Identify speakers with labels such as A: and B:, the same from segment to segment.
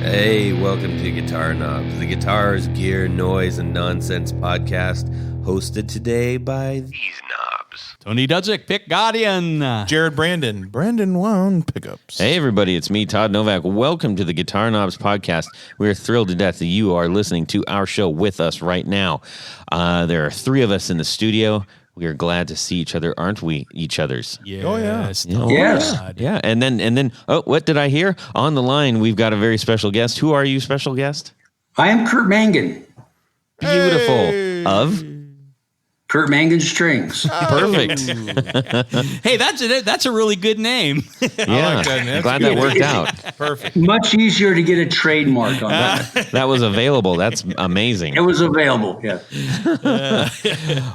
A: Hey, welcome to Guitar Knobs, the guitars, gear, noise, and nonsense podcast, hosted today by these knobs.
B: Tony Dudzik, Pick Guardian.
C: Jared Brandon One pickups.
A: Hey everybody, it's me, Todd Novak. Welcome to the Guitar Knobs podcast. We're thrilled to death that you are listening to our show with us right now. There are three of us in the studio. We are glad to see each other, aren't we? Each other's.
B: Yes.
C: Oh, yeah.
B: Yes.
A: Yeah. And then, oh, what did I hear? On the line, we've got a very special guest. Who are you, special guest?
D: I am Curt Mangan.
A: Beautiful.
C: Hey.
A: Of?
D: Curt Mangan Strings.
A: Perfect.
B: Hey, that's a really good name.
A: Yeah.
C: I like that, man.
A: I'm glad that worked out.
C: Perfect.
D: Much easier to get a trademark on that.
A: That was available. That's amazing.
D: It was available, yeah.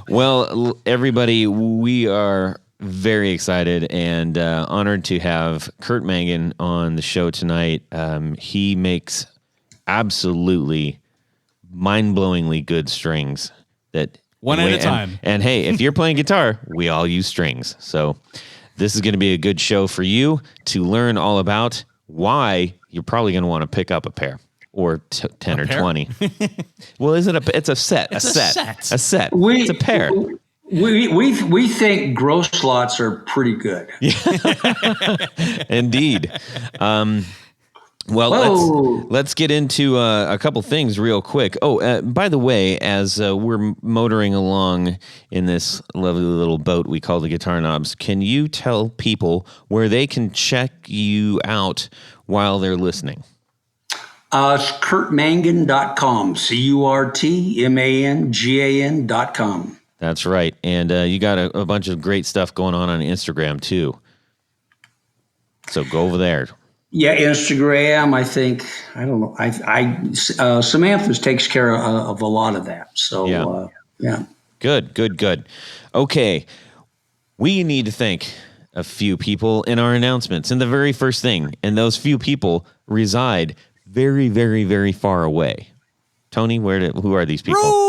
A: Well, everybody, we are very excited and honored to have Curt Mangan on the show tonight. He makes absolutely mind-blowingly good strings that
B: One at a time.
A: And hey, if you're playing guitar, we all use strings. So this is going to be a good show for you to learn all about why you're probably going to want to pick up a pair or 10 or
B: pair?
A: 20. Well, it's a set.
B: It's
A: a
B: a
A: set.
B: set.
A: A set. It's a pair.
D: We think gross lots are pretty good.
A: Indeed. Well,
D: Whoa.
A: let's get into a couple things real quick. Oh, by the way, as we're motoring along in this lovely little boat we call the Guitar Knobs, can you tell people where they can check you out while they're listening?
D: It's CurtMangan.com, CurtMangan.com.
A: That's right. And you got a bunch of great stuff going on Instagram, too. So go over there.
D: Yeah, Instagram, I think, I don't know. Samantha takes care of a lot of that. So, yeah.
A: Good. Okay. We need to thank a few people in our announcements. And the very first thing, and those few people reside very, very, very far away. Tony, who are these people?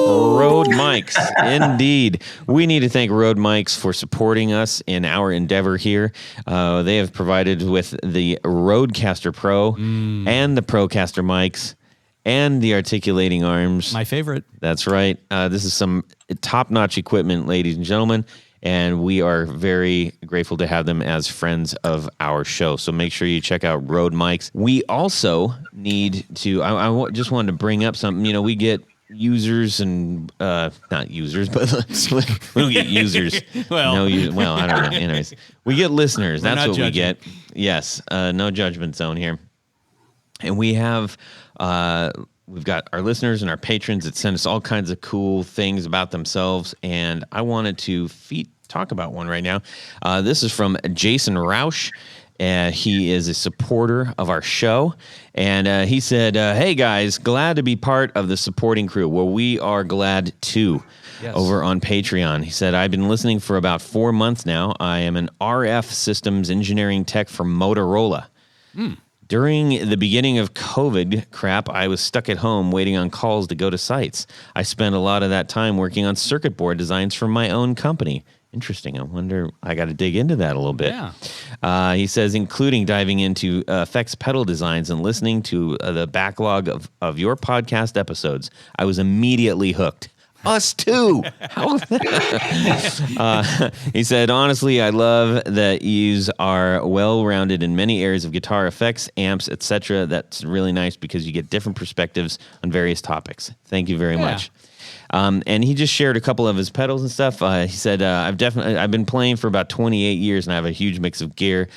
A: Rode Mics, indeed. We need to thank Rode Mics for supporting us in our endeavor here. They have provided with the Rodecaster Pro and the Procaster mics and the articulating arms.
B: My favorite.
A: That's right. This is some top-notch equipment, ladies and gentlemen, and we are very grateful to have them as friends of our show. So make sure you check out Rode Mics. We also need to, I just wanted to bring up something. You know, we get users and not users, but we don't get users.
B: Well,
A: I don't know. Anyways, we get listeners.
B: We're
A: That's
B: not
A: what
B: judging.
A: we get. Yes, no judgment zone here. And we have we've got our listeners and our patrons that send us all kinds of cool things about themselves, and I wanted to talk about one right now. This is from Jason Rausch. He is a supporter of our show, and he said, hey, guys, glad to be part of the supporting crew. Well, we are glad, too, over on Patreon. He said, I've been listening for about 4 months now. I am an RF systems engineering tech for Motorola. During the beginning of COVID crap, I was stuck at home waiting on calls to go to sites. I spent a lot of that time working on circuit board designs for my own company. Interesting. I wonder, I got to dig into that a little bit.
B: Yeah.
A: He says, including diving into effects pedal designs and listening to the backlog of your podcast episodes, I was immediately hooked. Us too. He said, honestly, I love that you are well-rounded in many areas of guitar effects, amps, etc. That's really nice because you get different perspectives on various topics. Thank you very much. And he just shared a couple of his pedals and stuff. He said, I've been playing for about 28 years and I have a huge mix of gear.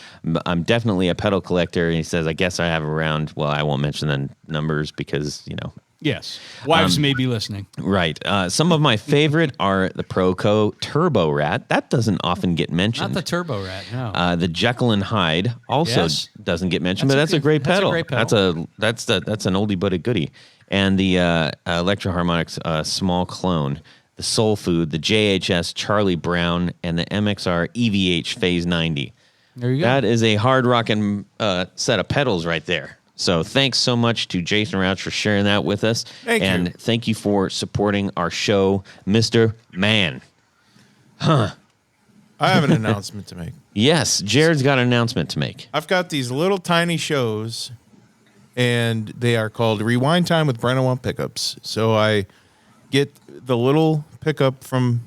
A: I'm definitely a pedal collector. And he says, I guess I have around, well, I won't mention the numbers because, you know.
B: Yes. Wives may be listening.
A: Right. Some of my favorite are the Proco Turbo Rat. That doesn't often get mentioned.
B: Not the Turbo Rat, no.
A: The Jekyll and Hyde also doesn't get mentioned, but that's a great pedal. That's an oldie but a goodie. And the Electro-Harmonix small clone, the Soul Food, the JHS Charlie Brown, and the MXR EVH Phase 90.
B: There you go.
A: That is a hard rocking set of pedals right there. So thanks so much to Jason Rauch for sharing that with us.
C: Thank you.
A: Thank you for supporting our show, Mr. Man.
C: I have an announcement to make.
A: Yes, Jared's got an announcement to make.
C: I've got these little tiny shows and they are called Rewind Time with Brent One pickups. So I get the little pickup from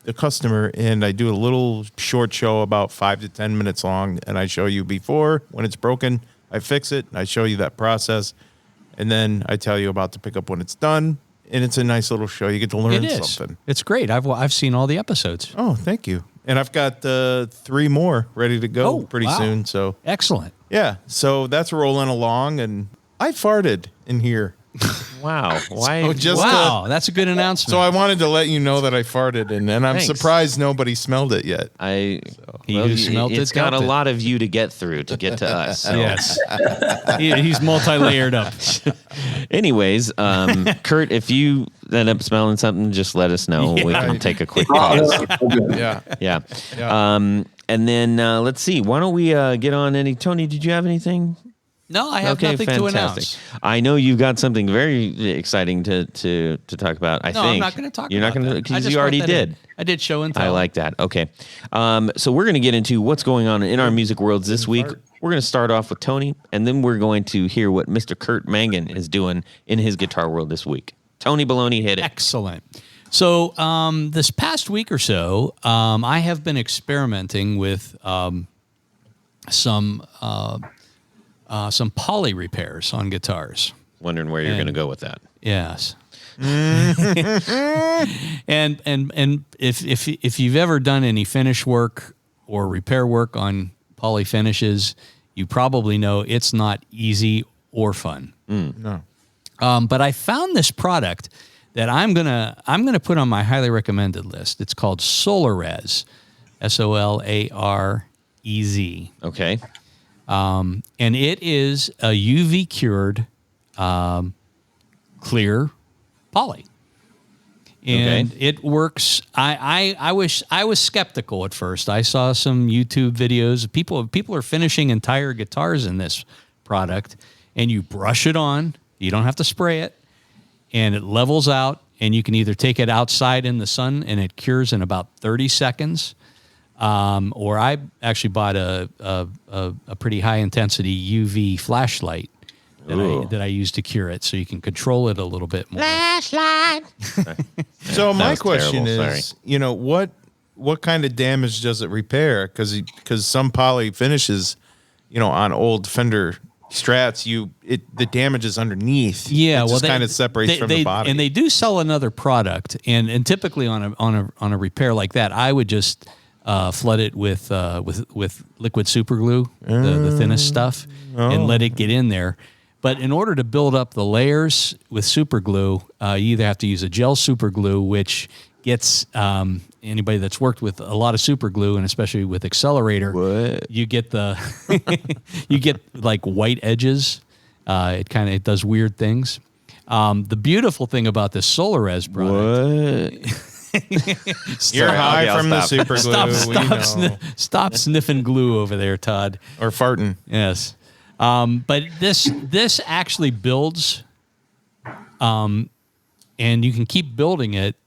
C: the customer, and I do a little short show about 5 to 10 minutes long, and I show you before when it's broken, I fix it, I show you that process, and then I tell you about the pickup when it's done, and it's a nice little show. You get to learn something.
B: It's great. I've seen all the episodes.
C: Oh, thank you. And I've got 3 more ready to go pretty soon. So
B: excellent.
C: Yeah, so that's rolling along, and I farted in here.
A: Wow. Why?
B: Wow, that's a good announcement.
C: So I wanted to let you know that I farted, and I'm
A: Thanks.
C: surprised nobody smelled it yet.
A: It's got a lot of you to get through to get to us. So.
B: Yes. He's multi-layered up.
A: Anyways, Curt, if you end up smelling something, just let us know. We can take a quick pause. Yeah. And then let's see. Why don't we get on any? Tony, did you have anything?
B: No, I have nothing to announce.
A: I know you've got something very exciting to talk about. I think.
B: I'm not going to talk about that.
A: You're not going to, because you already did.
B: I did show and tell.
A: I like that. Okay. So we're going to get into what's going on in our music worlds this week. We're going to start off with Tony, and then we're going to hear what Mr. Curt Mangan is doing in his guitar world this week. Tony Baloney, hit it.
B: Excellent. So this past week or so, I have been experimenting with some poly repairs on guitars.
A: Wondering where you're going to go with that.
B: Yes. and if you've ever done any finish work or repair work on poly finishes, you probably know it's not easy or fun.
C: No.
B: But I found this product that I'm gonna put on my highly recommended list. It's called Solarez, SOLAREZ.
A: Okay.
B: And it is a UV cured clear poly. And it works. I was skeptical at first. I saw some YouTube videos. People are finishing entire guitars in this product, and you brush it on. You don't have to spray it, and it levels out. And you can either take it outside in the sun, and it cures in about 30 seconds. Or I actually bought a pretty high intensity UV flashlight that I use to cure it, so you can control it a little bit more.
A: Flashlight.
C: So my question
A: terrible.
C: is, what kind of damage does it repair? Because some poly finishes, on old Fender Strats, the damage is underneath.
B: Yeah,
C: it just kind of separates from the body.
B: And they do sell another product, and typically on a repair like that, I would just flood it with liquid super glue, the thinnest stuff, and let it get in there. But in order to build up the layers with super glue, you either have to use a gel super glue, which gets anybody that's worked with a lot of super glue, and especially with Accelerator, you get you get like white edges. It does weird things. The beautiful thing about this Solarez product.
C: You're high from the super glue.
B: Stop sniffing glue over there, Todd.
C: Or farting.
B: Yes. But this actually builds, and you can keep building it.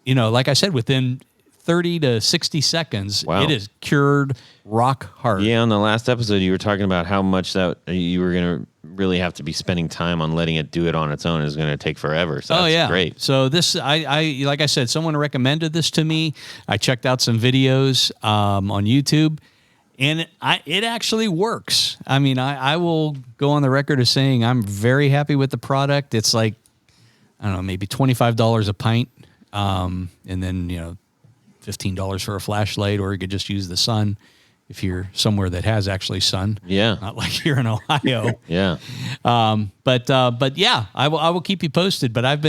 B: Like I said, within 30 to 60 seconds, it is cured rock hard.
A: Yeah, on the last episode, you were talking about how much that you were going to really have to be spending time on letting it do it on its own is going to take forever. So that's great.
B: So this, I like I said, someone recommended this to me. I checked out some videos on YouTube. And it actually works. I mean, I will go on the record as saying I'm very happy with the product. It's like, I don't know, maybe $25 a pint, and then, $15 for a flashlight, or you could just use the sun if you're somewhere that has actually sun.
A: Yeah.
B: Not like here in Ohio.
A: Yeah.
B: But yeah, I will keep you posted. But I've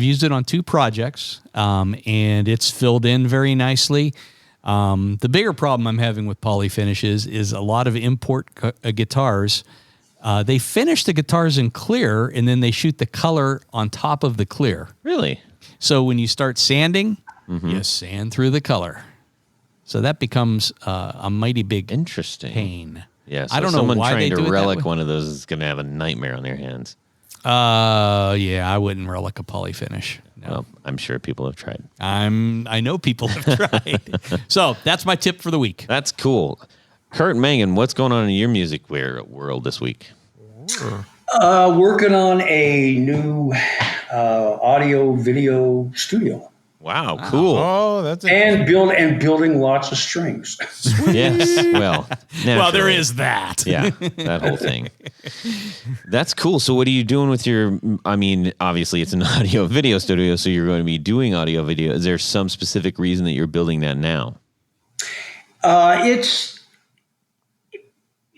B: used it on 2 projects, and it's filled in very nicely. The bigger problem I'm having with poly finishes is a lot of import guitars. They finish the guitars in clear, and then they shoot the color on top of the clear.
A: Really?
B: So when you start sanding, you sand through the color. So that becomes a mighty big pain.
A: Yeah, so
B: I don't know
A: someone
B: why
A: trying
B: they
A: to
B: do it
A: relic
B: that way.
A: one of those is going to have a nightmare on their hands.
B: Yeah, I wouldn't relic a poly finish. No.
A: Well, I'm sure people have tried.
B: I know people have tried. So that's my tip for the week.
A: That's cool. Curt Mangan, what's going on in your music world this week?
D: Working on a new audio video studio
A: Wow, cool.
C: Oh, that's
D: building lots of strings.
A: Yes. Well,
B: Well, there
A: naturally.
B: is that.
A: Yeah, that whole thing. That's cool. So what are you doing with your, I mean, obviously it's an audio video studio, so you're going to be doing audio video. Is there some specific reason that you're building that now?
D: It's,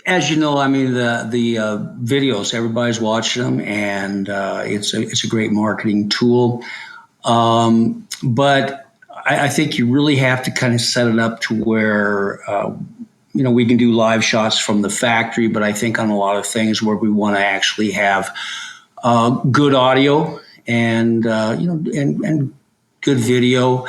D: as you know, I mean, the videos, everybody's watching them, and it's a great marketing tool. But I think you really have to kind of set it up to where, we can do live shots from the factory, but I think on a lot of things where we want to actually have good audio and, and good video.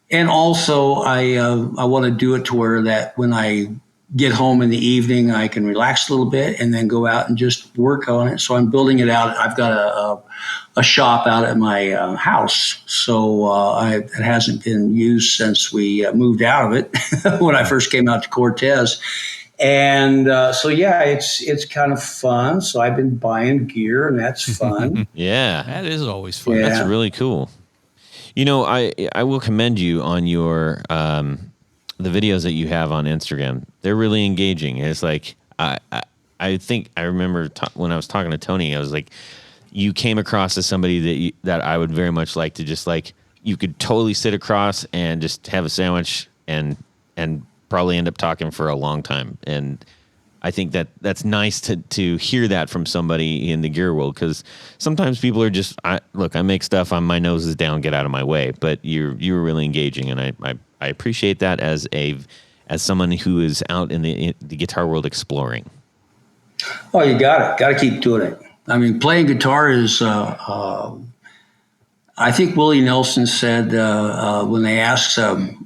D: And also I want to do it to where that when I get home in the evening, I can relax a little bit and then go out and just work on it. So I'm building it out. I've got a shop out at my house. So it hasn't been used since we moved out of it when I first came out to Cortez. And it's kind of fun. So I've been buying gear, and that's fun.
A: Yeah.
B: That is always fun.
D: Yeah.
A: That's really cool. I will commend you on your the videos that you have on Instagram. They're really engaging. It's like I think I remember when I was talking to Tony, I was like, you came across as somebody that I would very much like to just like, you could totally sit across and just have a sandwich and probably end up talking for a long time. And I think that's nice to hear that from somebody in the gear world, because sometimes people are just, I make stuff on my nose is down, get out of my way. But you were really engaging, and I appreciate that as someone who is out in the guitar world exploring.
D: Oh, you got to keep doing it. I mean, playing guitar is. I think Willie Nelson said when they asked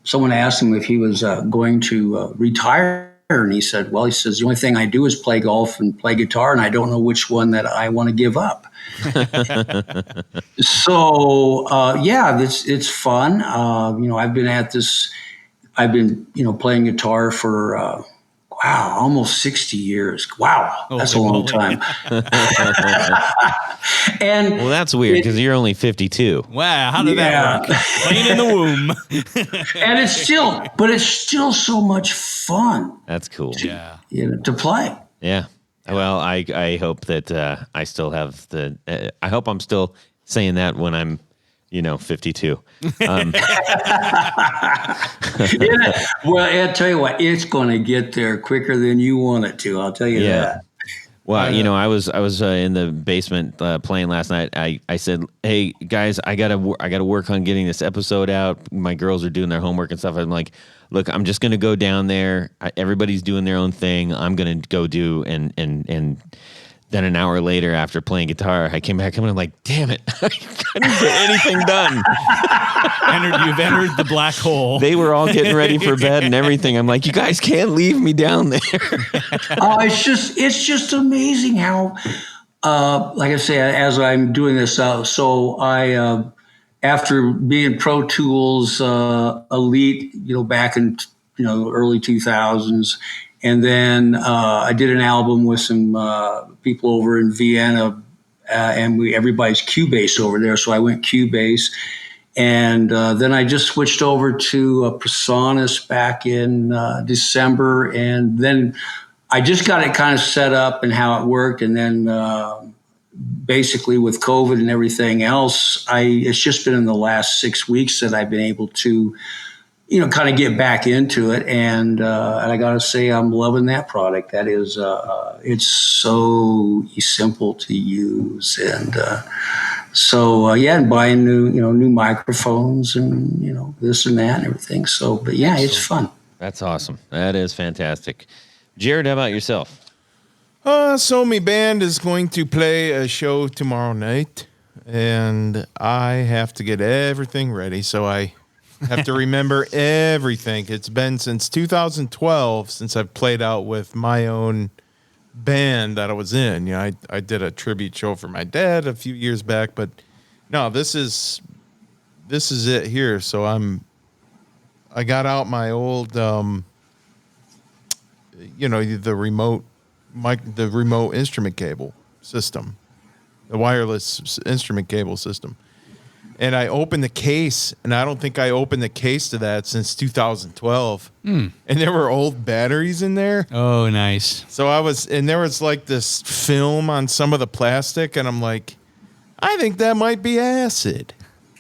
D: someone asked him if he was going to retire. And he said, the only thing I do is play golf and play guitar, and I don't know which one that I want to give up. So, it's fun. I've been at this, playing guitar for, almost 60 years. Wow. That's a long time. And
A: well, that's weird because you're only 52.
B: Wow. How did that work? Playing in the womb.
D: And it's still so much fun.
A: That's cool.
B: Yeah.
D: To play.
A: Yeah. Well, I hope that I still have I hope I'm still saying that when I'm, 52.
D: Well, I'll tell you what, it's going to get there quicker than you want it to. I'll tell you that.
A: Well, I was in the basement playing last night. I said, "Hey guys, I gotta work on getting this episode out. My girls are doing their homework and stuff." I'm like, "Look, I'm just gonna go down there. Everybody's doing their own thing. I'm gonna go do and." Then an hour later, after playing guitar, I came back and I'm like, "Damn it, I couldn't get anything done."
B: You've entered the black hole.
A: They were all getting ready for bed and everything. I'm like, "You guys can't leave me down there."
D: It's just amazing how, like I say, as I'm doing this, so I, after being Pro Tools Elite, back in early 2000s, and then I did an album with some people over in Vienna, and everybody's Cubase over there, so I went Cubase. And then I just switched over to Presonus back in December, and then I just got it kind of set up and how it worked. And then basically with COVID and everything else, it's just been in the last 6 weeks that I've been able to, kind of get back into it. And I got to say, I'm loving that product. That is, it's so simple to use. And and buying new microphones and, this and that and everything. So, but yeah, it's fun.
A: That's awesome. That is fantastic. Jared, how about yourself?
C: So my band is going to play a show tomorrow night, and I have to get everything ready. So I have to remember everything. It's been since 2012 since I've played out with my own band that I was in. I did a tribute show for my dad a few years back, but no, this is it here. So I got out my old, the remote the remote instrument cable system, the wireless instrument cable system. And I opened the case, and I don't think I opened the case to that since 2012. And there were old batteries in there.
B: Oh, nice.
C: So there was like this film on some of the plastic, and I'm like, I think that might be acid.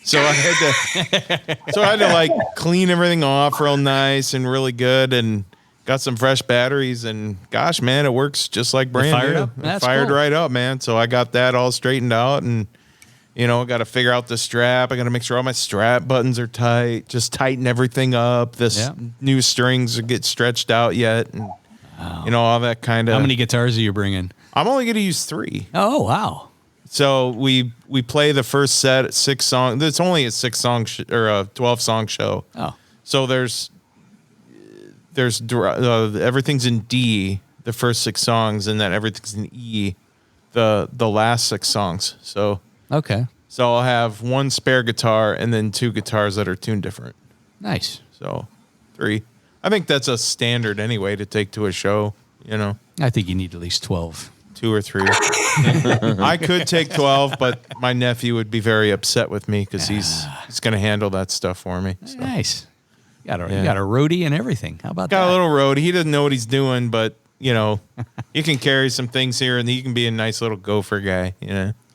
C: So I had to like clean everything off real nice and really good, and got some fresh batteries, and gosh, man, it works just like brand
B: fired
C: new.
B: up? That's
C: Fired
B: cool.
C: right up, man. So I got that all straightened out, and got to figure out the strap. I got to make sure all my strap buttons are tight. Just tighten everything up. New strings get stretched out yet, and all that kind of.
B: How many guitars are you bringing?
C: I'm only going to use 3.
B: Oh, wow.
C: So we play the first set 6 songs. It's only a 6-song or a 12-song show.
B: Oh,
C: so there's everything's in D, the first 6 songs, and then everything's in E, the last 6 songs. So
B: okay.
C: So I'll have 1 spare guitar and then 2 guitars that are tuned different.
B: Nice.
C: So 3. I think that's a standard anyway to take to a show.
B: I think you need at least 12.
C: 2 or 3. I could take 12, but my nephew would be very upset with me because he's going to handle that stuff for me. So.
B: Nice. You got a roadie and everything. How about that?
C: Got a little roadie. He doesn't know what he's doing, but you can carry some things here, and he can be a nice little gopher guy.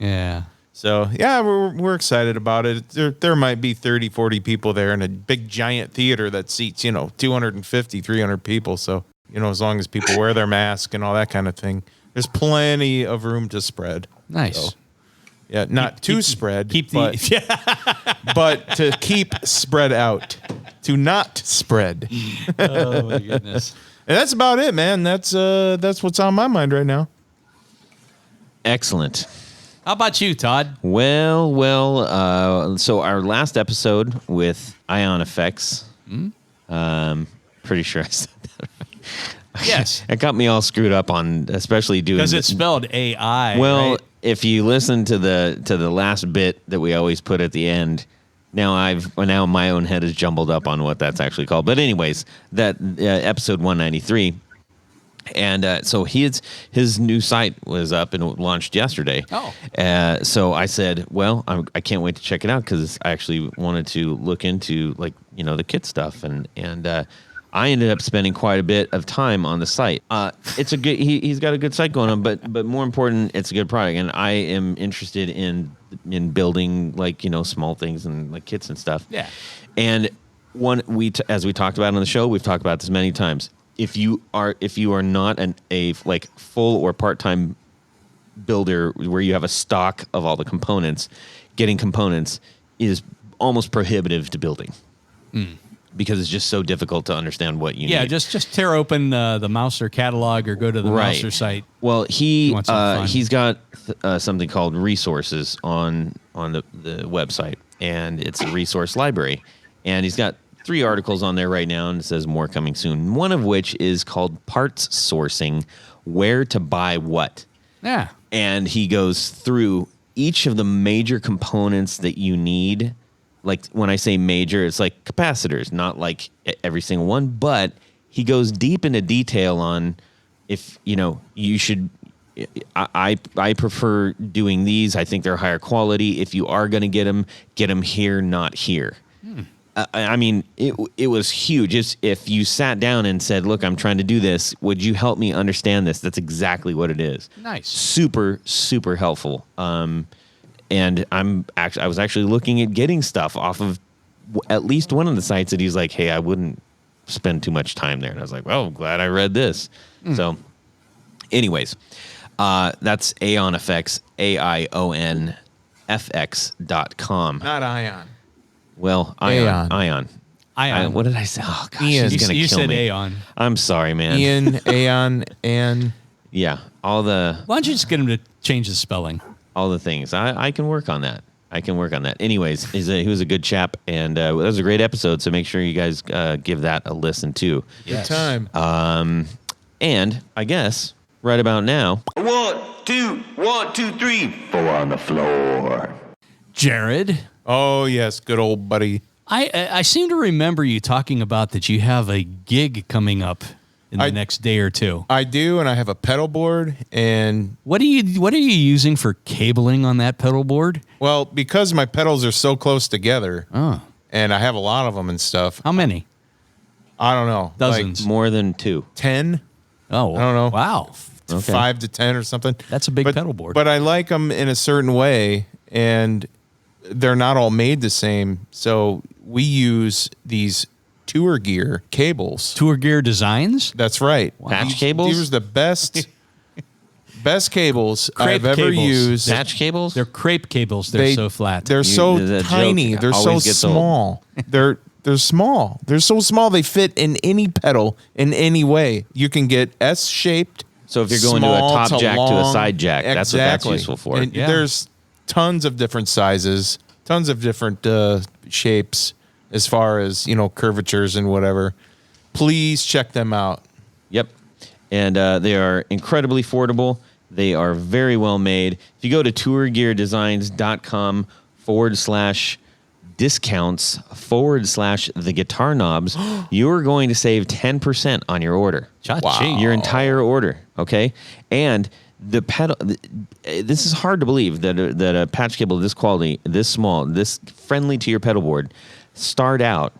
B: Yeah.
C: So yeah, we're excited about it. There might be 30, 40 people there in a big giant theater that seats 250, 300 people. So as long as people wear their mask and all that kind of thing. There's plenty of room to spread.
B: Nice.
C: So, yeah, not to spread, but to keep spread out. To not spread.
B: Oh, my goodness.
C: And that's about it, man. That's what's on my mind right now.
A: Excellent.
B: How about you, Todd?
A: Well. So our last episode with Ion Effects, pretty sure I said that right.
B: Yes.
A: It got me all screwed up on, especially doing
B: Because it's spelled AI.
A: Well,
B: right?
A: if you listen to the last bit that we always put at the end, now my own head is jumbled up on what that's actually called. But anyways, that episode 193, and so his new site was up and it launched yesterday.
B: Oh.
A: So I said, well, I can't wait to check it out because I actually wanted to look into the kit stuff and I ended up spending quite a bit of time on the site. It's a good. He's got a good site going on, but more important, it's a good product, and I am interested in building small things and kits and stuff.
B: Yeah.
A: And as we talked about on the show, we've talked about this many times. If you are not a full or part-time builder where you have a stock of all the components, getting components is almost prohibitive to building. Because it's just so difficult to understand what you need.
B: Yeah, just tear open the Mouser catalog or go to the Mouser site.
A: Well, he's got something called resources on the website, and it's a resource library. And he's got 3 articles on there right now, and it says more coming soon. One of which is called Parts Sourcing, Where to Buy What.
B: Yeah.
A: And he goes through each of the major components that you need. Like when I say major, it's like capacitors, not like every single one, but he goes deep into detail on if, you should, I prefer doing these. I think they're higher quality. If you are going to get them here, not here. I mean, it was huge. If you sat down and said, look, I'm trying to do this. Would you help me understand this? That's exactly what it is.
B: Nice.
A: Super, super helpful. And I was actually looking at getting stuff off of at least one of the sites that he's like, hey, I wouldn't spend too much time there. And I was like, well, I'm glad I read this. So anyways, that's Aon Effects, AIONFX.com.
C: Not Ion.
A: Well, Ion. What did I say? Oh, gosh,
C: Ian.
A: he's going to kill
B: You said
A: me.
B: Aon.
A: I'm sorry, man.
C: Ian, Aon, and
A: Yeah, all the
B: Why don't you just get him to change the spelling?
A: things. I can work on that. Anyways, he was a good chap, and that was a great episode. So make sure you guys give that a listen too.
C: good time.
A: And I guess right about now,
E: 1, 2, 3, 4 on the floor.
B: Jared,
C: Oh yes, good old buddy.
B: I seem to remember you talking about that you have a gig coming up in the next day or two.
C: I do, and I have a pedal board, and
B: What are you using for cabling on that pedal board?
C: well, because my pedals are so close together,
B: Oh,
C: and I have a lot of them and stuff.
B: how many?
C: I don't know,
B: Dozens.
C: like
A: More than 2.
C: 10,
B: Oh,
C: I don't know.
B: Wow,
A: Okay.
C: 5 to 10 or something.
B: that's a big
C: But-
B: pedal board.
C: But I like them in a certain way, and they're not all made the same. So we use these Tour Gear cables.
B: Tour Gear Designs.
C: That's right.
A: Patch
C: These-
A: cables?
C: These are the best cables
B: Crepe
C: I've ever
B: cables.
C: used.
A: Patch cables?
B: They're crepe cables. They're so flat.
C: They're so
A: the joke
C: tiny. They're so
A: always gets old.
C: small. They're small. They're so small. They fit in any pedal in any way. You can get S-shaped.
A: So if you're going to a
C: small
A: top jack to a
C: long.
A: side jack, that's what that's
C: Exactly.
A: useful for.
C: And
B: Yeah.
C: there's tons of different sizes, tons of different shapes as far as, curvatures and whatever. Please check them out.
A: Yep. And they are incredibly affordable. They are very well made. If you go to tourgeardesigns.com/discounts/the guitar knobs, you're going to save 10% on your order.
B: Cha-ching.
A: Your entire order. Okay. And the pedal, this is hard to believe that a patch cable this quality, this small, this friendly to your pedal board start out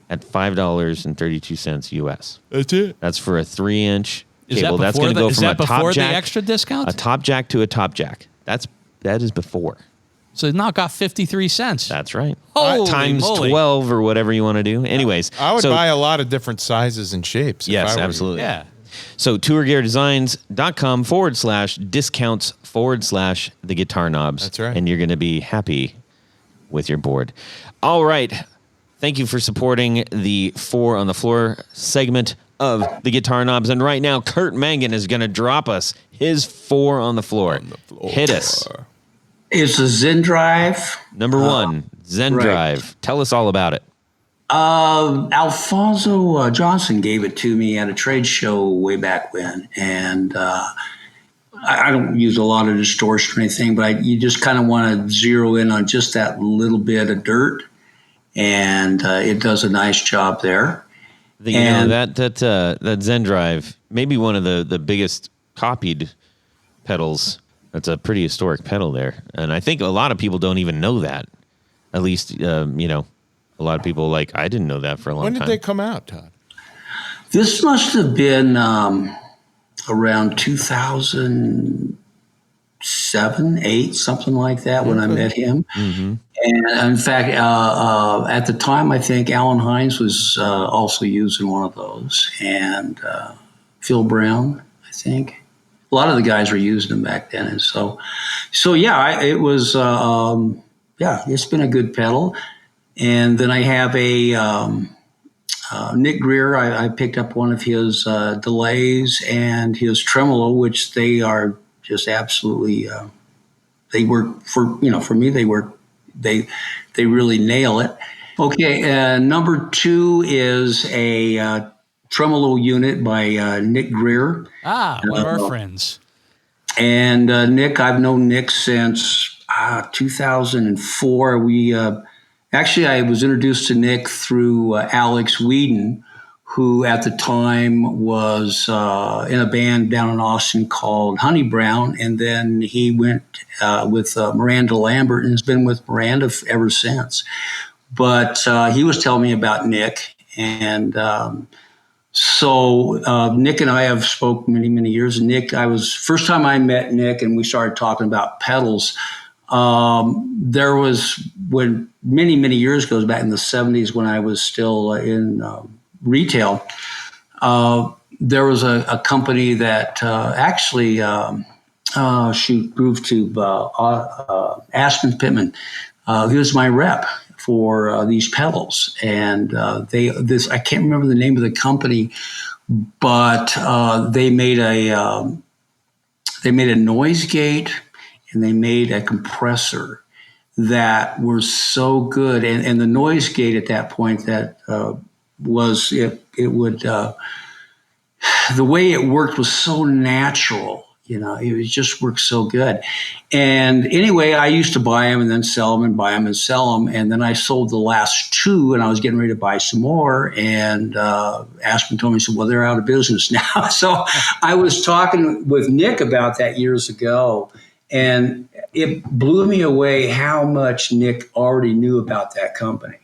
A: at $5.32 US.
C: That's it.
A: That's for a 3-inch
B: Is
A: cable.
B: that
A: That's
B: before
A: going to go
B: is
A: from
B: that
A: a top
B: before
A: jack,
B: the extra discount?
A: a top jack to a top jack. That is before.
B: So knock off 53 cents.
A: That's right.
B: Holy
A: Times
B: moly.
A: 12 or whatever you want to do. Anyways,
C: I would
A: so,
C: buy a lot of different sizes and shapes. if I
A: Yes,
C: were you.
A: absolutely.
B: Yeah.
A: So tourgeardesigns.com/discounts/the guitar knobs.
C: That's right.
A: And you're going to be happy with your board. All right. Thank you for supporting the 4 on the Floor segment of the guitar knobs. And right now, Curt Mangan is going to drop us his 4 on the floor. Hit us.
D: It's a Zen Drive.
A: Number 1, Zen
D: right.
A: Drive. Tell us all about it.
D: Alfonso Johnson gave it to me at a trade show way back when, and I don't use a lot of distortion or anything, but you just kind of want to zero in on just that little bit of dirt, and it does a nice job there.
A: That Zen Drive, maybe one of the biggest copied pedals. That's a pretty historic pedal there, and I think a lot of people don't even know that. At least, a lot of people I didn't know that for a long
C: When
A: time.
C: did they come out, Todd?
D: This must have been around 2007, 8, something like that, when I met him.
A: Mm-hmm.
D: And in fact, at the time, I think Alan Hines was also using one of those, and Phil Brown, I think. A lot of the guys were using them back then, and so yeah, it was it's been a good pedal. And then I have a Nick Greer. I picked up one of his delays and his tremolo, which they are just absolutely. They work for me. They work. They really nail it. Okay, number 2 is a tremolo unit by Nick Greer.
B: One of our friends.
D: And Nick, I've known Nick since 2004. Actually, I was introduced to Nick through Alex Whedon, who at the time was in a band down in Austin called Honey Brown. And then he went with Miranda Lambert and has been with Miranda ever since. But he was telling me about Nick. And so Nick and I have spoke many, many years. Nick, first time I met Nick and we started talking about pedals. There was when many years goes back in the 70s when I was still in retail. There was a company that actually Groove Tube, Aspen Pittman. He was my rep for these pedals, and I can't remember the name of the company, but they made a noise gate. And they made a compressor that were so good. And the noise gate at that point that the way it worked was so natural. It just works so good. And anyway, I used to buy them and then sell them and buy them and sell them. And then I sold the last two, and I was getting ready to buy some more. And Aspen told me, said, well, they're out of business now. So I was talking with Nick about that years ago, and it blew me away how much Nick already knew about that company,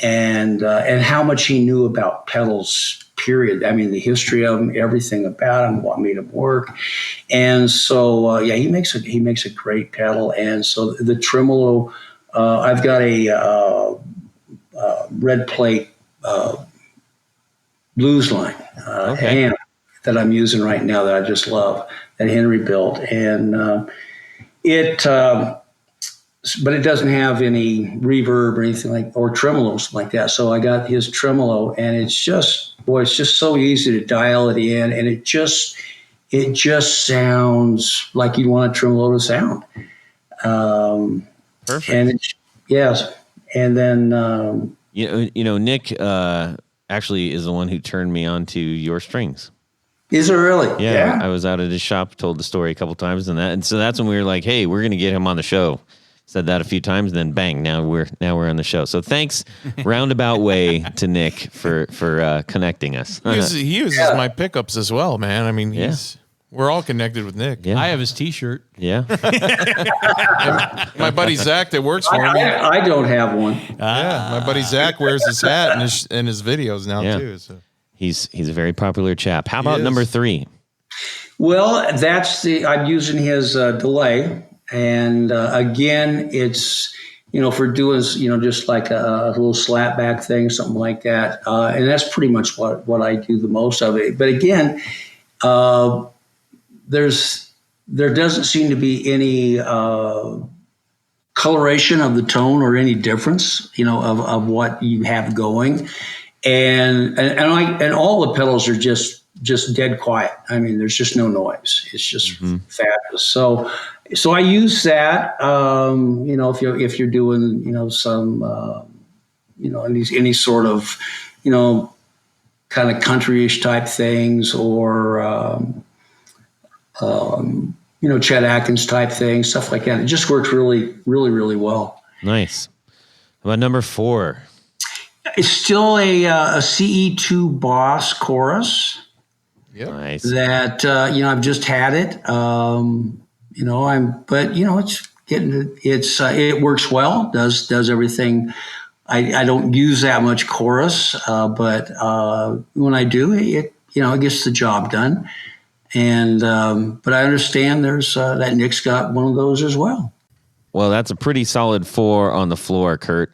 D: and how much he knew about pedals. Period. I mean, the history of them, everything about them, what made them work, and so he makes a great pedal. And so the tremolo, I've got a red plate blues line amp that I'm using right now that I just love, that Henry built, and but it doesn't have any reverb or anything or tremolos like that. So I got his tremolo, and it's just so easy to dial it in, and it just sounds like you want a tremolo to sound.
A: Perfect.
D: And yes, and then
A: Nick actually is the one who turned me on to your strings.
D: Is it really?
A: Yeah, I was out at his shop, told the story a couple times, and so that's when we were like, hey, we're going to get him on the show. Said that a few times, and then bang, now we're on the show. So thanks, roundabout way, to Nick for connecting us.
C: He uses my pickups as well, man. I mean, we're all connected with Nick.
B: Yeah. I have his T-shirt.
A: Yeah.
C: My buddy Zach that works for me.
D: I don't have one.
C: My buddy Zach wears his hat in his videos now too. So.
A: He's a very popular chap. How about number 3?
D: Well, I'm using his delay. And again, it's, for doing, just like a little slap back thing, something like that. And that's pretty much what I do the most of it. But again, there doesn't seem to be any coloration of the tone or any difference, of what you have going. And all the pedals are just dead quiet. I mean, there's just no noise. It's just fabulous. So I use that, if you're doing, some, any sort of, kind of countryish type things, or, Chet Atkins type things, stuff like that. It just works really, really, really well.
A: Nice. How about number 4?
D: It's still a CE2 Boss chorus.
C: Yep.
A: Nice.
D: That, I've just had it. It works well, does everything. I don't use that much chorus, but when I do, it gets the job done. And but I understand there's that Nick's got one of those as well.
A: Well, that's a pretty solid 4 on the floor, Curt.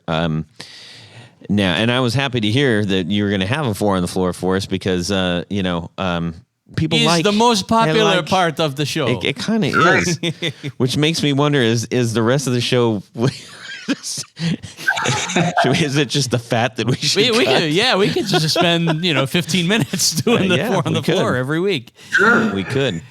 A: Now, and I was happy to hear that you were going to have a 4 on the floor for us, because people
B: He's the most popular part of the show.
A: It kind of is, which makes me wonder: is the rest of the show? Is it just the fat that we should?
B: We could just spend 15 minutes doing the 4 on the floor every week.
D: Sure,
A: we could.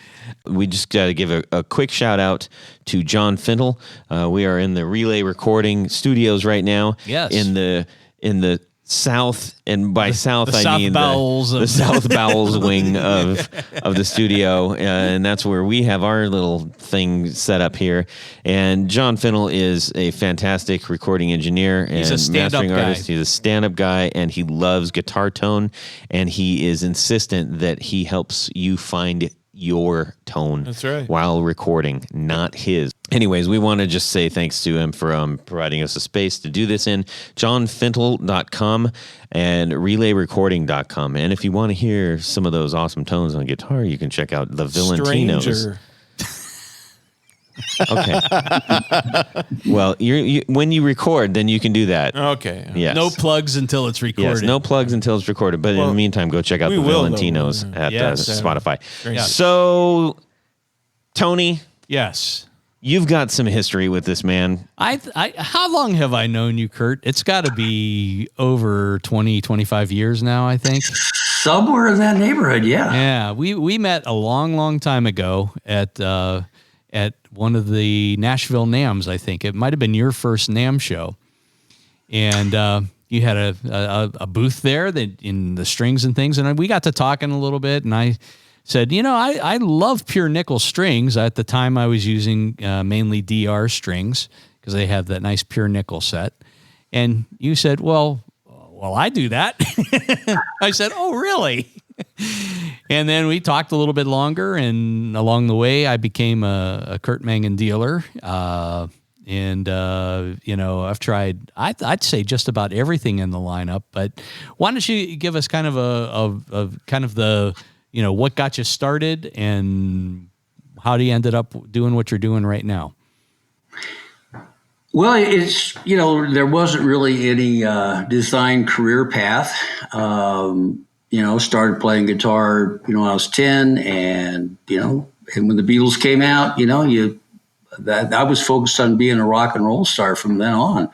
A: We just got to give a quick shout out to John Fintel. We are in the Relay Recording Studios right now.
B: Yes,
A: in the south, and by south I mean
B: the
A: south bowels wing of the studio, and that's where we have our little thing set up here. And John Fintel is a fantastic recording engineer and mastering artist. He's a stand-up guy, and he loves guitar tone, and he is insistent that he helps you find your tone.
C: That's right.
A: While recording, not his. Anyways, we want to just say thanks to him for providing us a space to do this in. JohnFintel.com and RelayRecording.com. And if you want to hear some of those awesome tones on guitar, you can check out the Valentinos.
C: Stranger.
A: Okay. Well, when you record, then you can do that.
C: Okay.
A: Yes.
B: No plugs until it's recorded.
A: Yes, no plugs until it's recorded. But in the meantime, go check out the Valentinos at Spotify.
B: Yes.
A: So, Tony.
B: Yes.
A: You've got some history with this man.
B: How long have I known you, Curt? It's got to be over 20, 25 years now, I think.
D: Somewhere in that neighborhood, yeah.
B: Yeah, we met a long, long time ago at one of the Nashville NAMMs, I think. It might have been your first NAMM show. And you had a booth there in the strings and things. And we got to talking a little bit, and I said, I love pure nickel strings. At the time I was using mainly DR strings because they have that nice pure nickel set. And you said, well, I do that. I said, oh, really? And then we talked a little bit longer, and along the way, I became a Curt Mangan dealer. I've tried, I'd say just about everything in the lineup. But why don't you give us kind of the what got you started and how you ended up doing what you're doing right now?
D: Well, it's, there wasn't really any design career path. Started playing guitar, when I was 10, and when the Beatles came out, I was focused on being a rock and roll star from then on.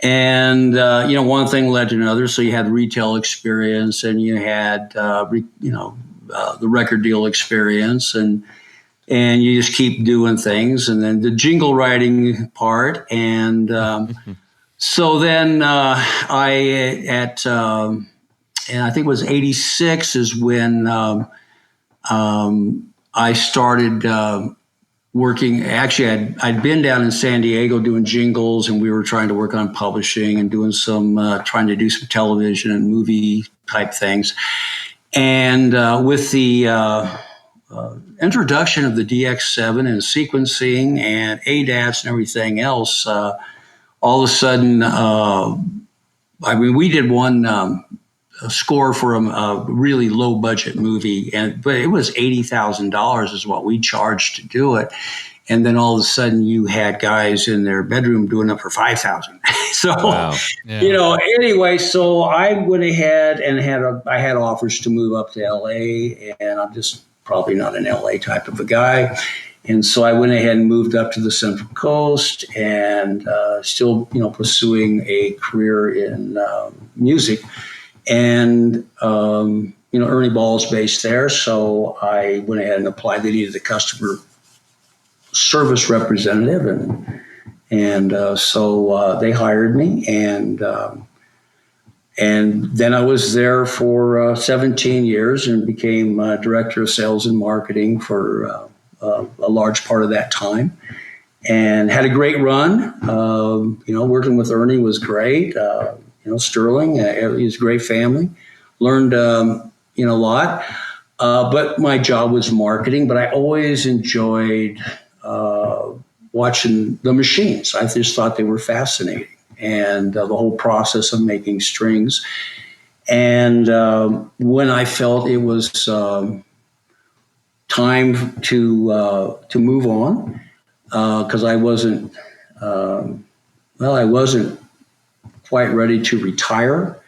D: And, one thing led to another. So you had retail experience, and you had, the record deal experience, and you just keep doing things. And then the jingle writing part. And so then and I think it was 86 is when I started working. Actually, I'd been down in San Diego doing jingles, and we were trying to work on publishing and doing trying to do some television and movie type things. And with the introduction of the DX7 and sequencing and ADATs and everything else, all of a sudden, we did one a score for a really low budget movie, but it was $80,000 is what we charged to do it. And then all of a sudden you had guys in their bedroom doing it for $5,000. So,
A: wow. Yeah.
D: Anyway, so I went ahead and I had offers to move up to LA, and I'm just probably not an LA type of a guy. And so I went ahead and moved up to the Central Coast, and still, pursuing a career in music. And, Ernie Ball's based there. So I went ahead and applied. They needed a customer service representative. So they hired me. And then I was there for 17 years and became director of sales and marketing for a large part of that time. And had a great run. Working with Ernie was great. Sterling, he's a great family. Learned, a lot. But my job was marketing, but I always enjoyed watching the machines. I just thought they were fascinating, and the whole process of making strings. And when I felt it was time to move on, because I wasn't quite ready to retire.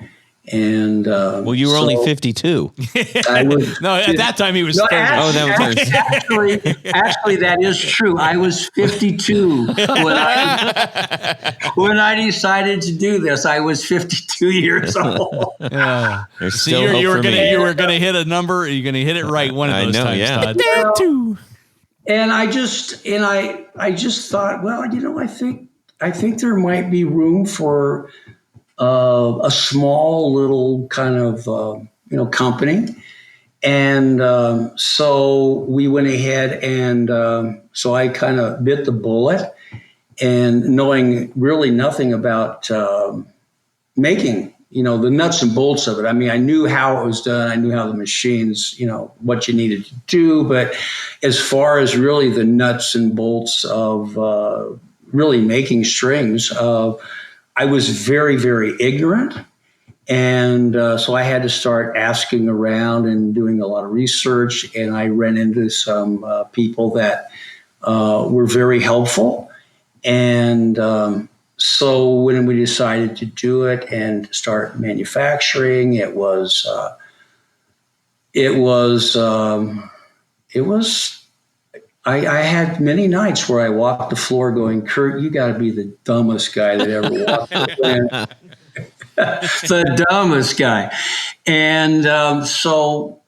D: And
A: you were only 52.
D: I was,
B: no, at that time he was 30.
D: Actually, that is true. I was 52 when I decided to do this. I was 52 years old.
B: Yeah. You were gonna hit a number. You're gonna hit it right one of those times,
A: yeah.
B: Todd.
D: And I just thought, well, I think there might be room for a small little kind of company. And so we went ahead, and so I kind of bit the bullet, and knowing really nothing about making the nuts and bolts of it. I mean, I knew how it was done. I knew how the machines, what you needed to do. But as far as really the nuts and bolts of really making strings, I was very, very ignorant. And so I had to start asking around and doing a lot of research. And I ran into some people that were very helpful. And so when we decided to do it and start manufacturing, I had many nights where I walked the floor going, Curt, you got to be the dumbest guy that ever walked the the dumbest guy. And so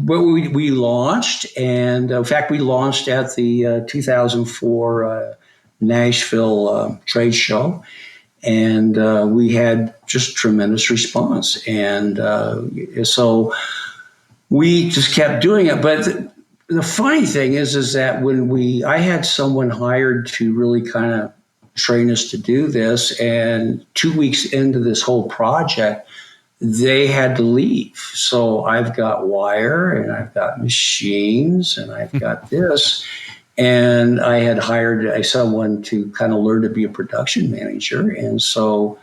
D: we launched, and in fact, we launched at the 2004 Nashville trade show, and we had just tremendous response. And so we just kept doing it. But the funny thing is that when I had someone hired to really kind of train us to do this, and 2 weeks into this whole project, they had to leave. So I've got wire and I've got machines and I've got this. And I had hired someone to kind of learn to be a production manager. And so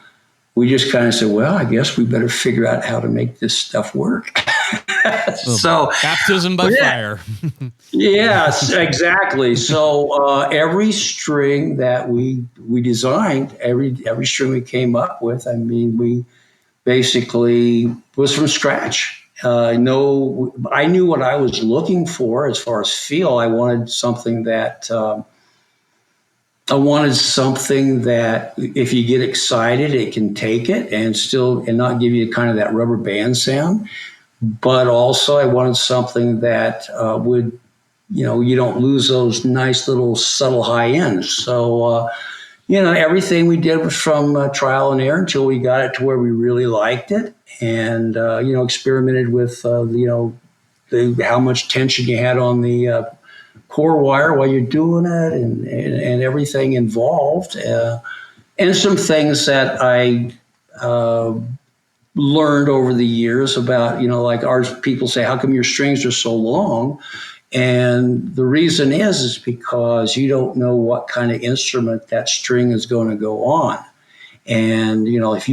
D: we just kind of said, well, I guess we better figure out how to make this stuff work. So
B: baptism by fire.
D: Yes, exactly. So every string that we designed, every string we came up with, I mean, we basically was from scratch. I knew what I was looking for as far as feel. I wanted something that if you get excited, it can take it and not give you kind of that rubber band sound. But also I wanted something that would, you don't lose those nice little subtle high ends. So, everything we did was from trial and error until we got it to where we really liked it, and experimented with how much tension you had on the core wire while you're doing it, and everything involved, and some things that I learned over the years about, like ours. People say, "How come your strings are so long?" And the reason is because you don't know what kind of instrument that string is going to go on. And, if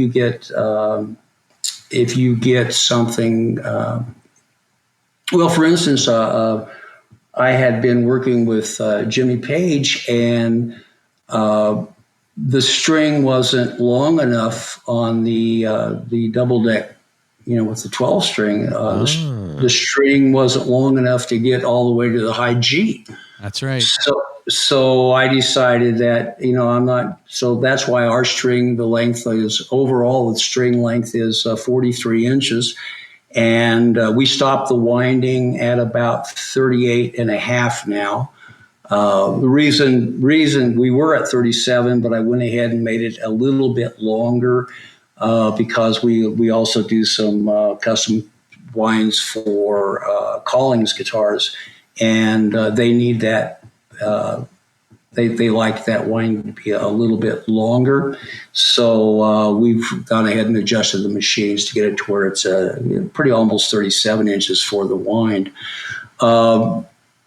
D: you get something, for instance, I had been working with Jimmy Page, and the string wasn't long enough on the double deck, with the 12 string, the string wasn't long enough to get all the way to the high G.
B: That's right.
D: So I decided that, I'm not, so that's why our string, the length is overall, the string length is 43 inches. And we stopped the winding at about 38 and a half now. The reason we were at 37, but I went ahead and made it a little bit longer, because we also do some custom winds for Collings guitars, and they need that. They like that wind to be a little bit longer, so we've gone ahead and adjusted the machines to get it to where it's pretty almost 37 inches for the wind. But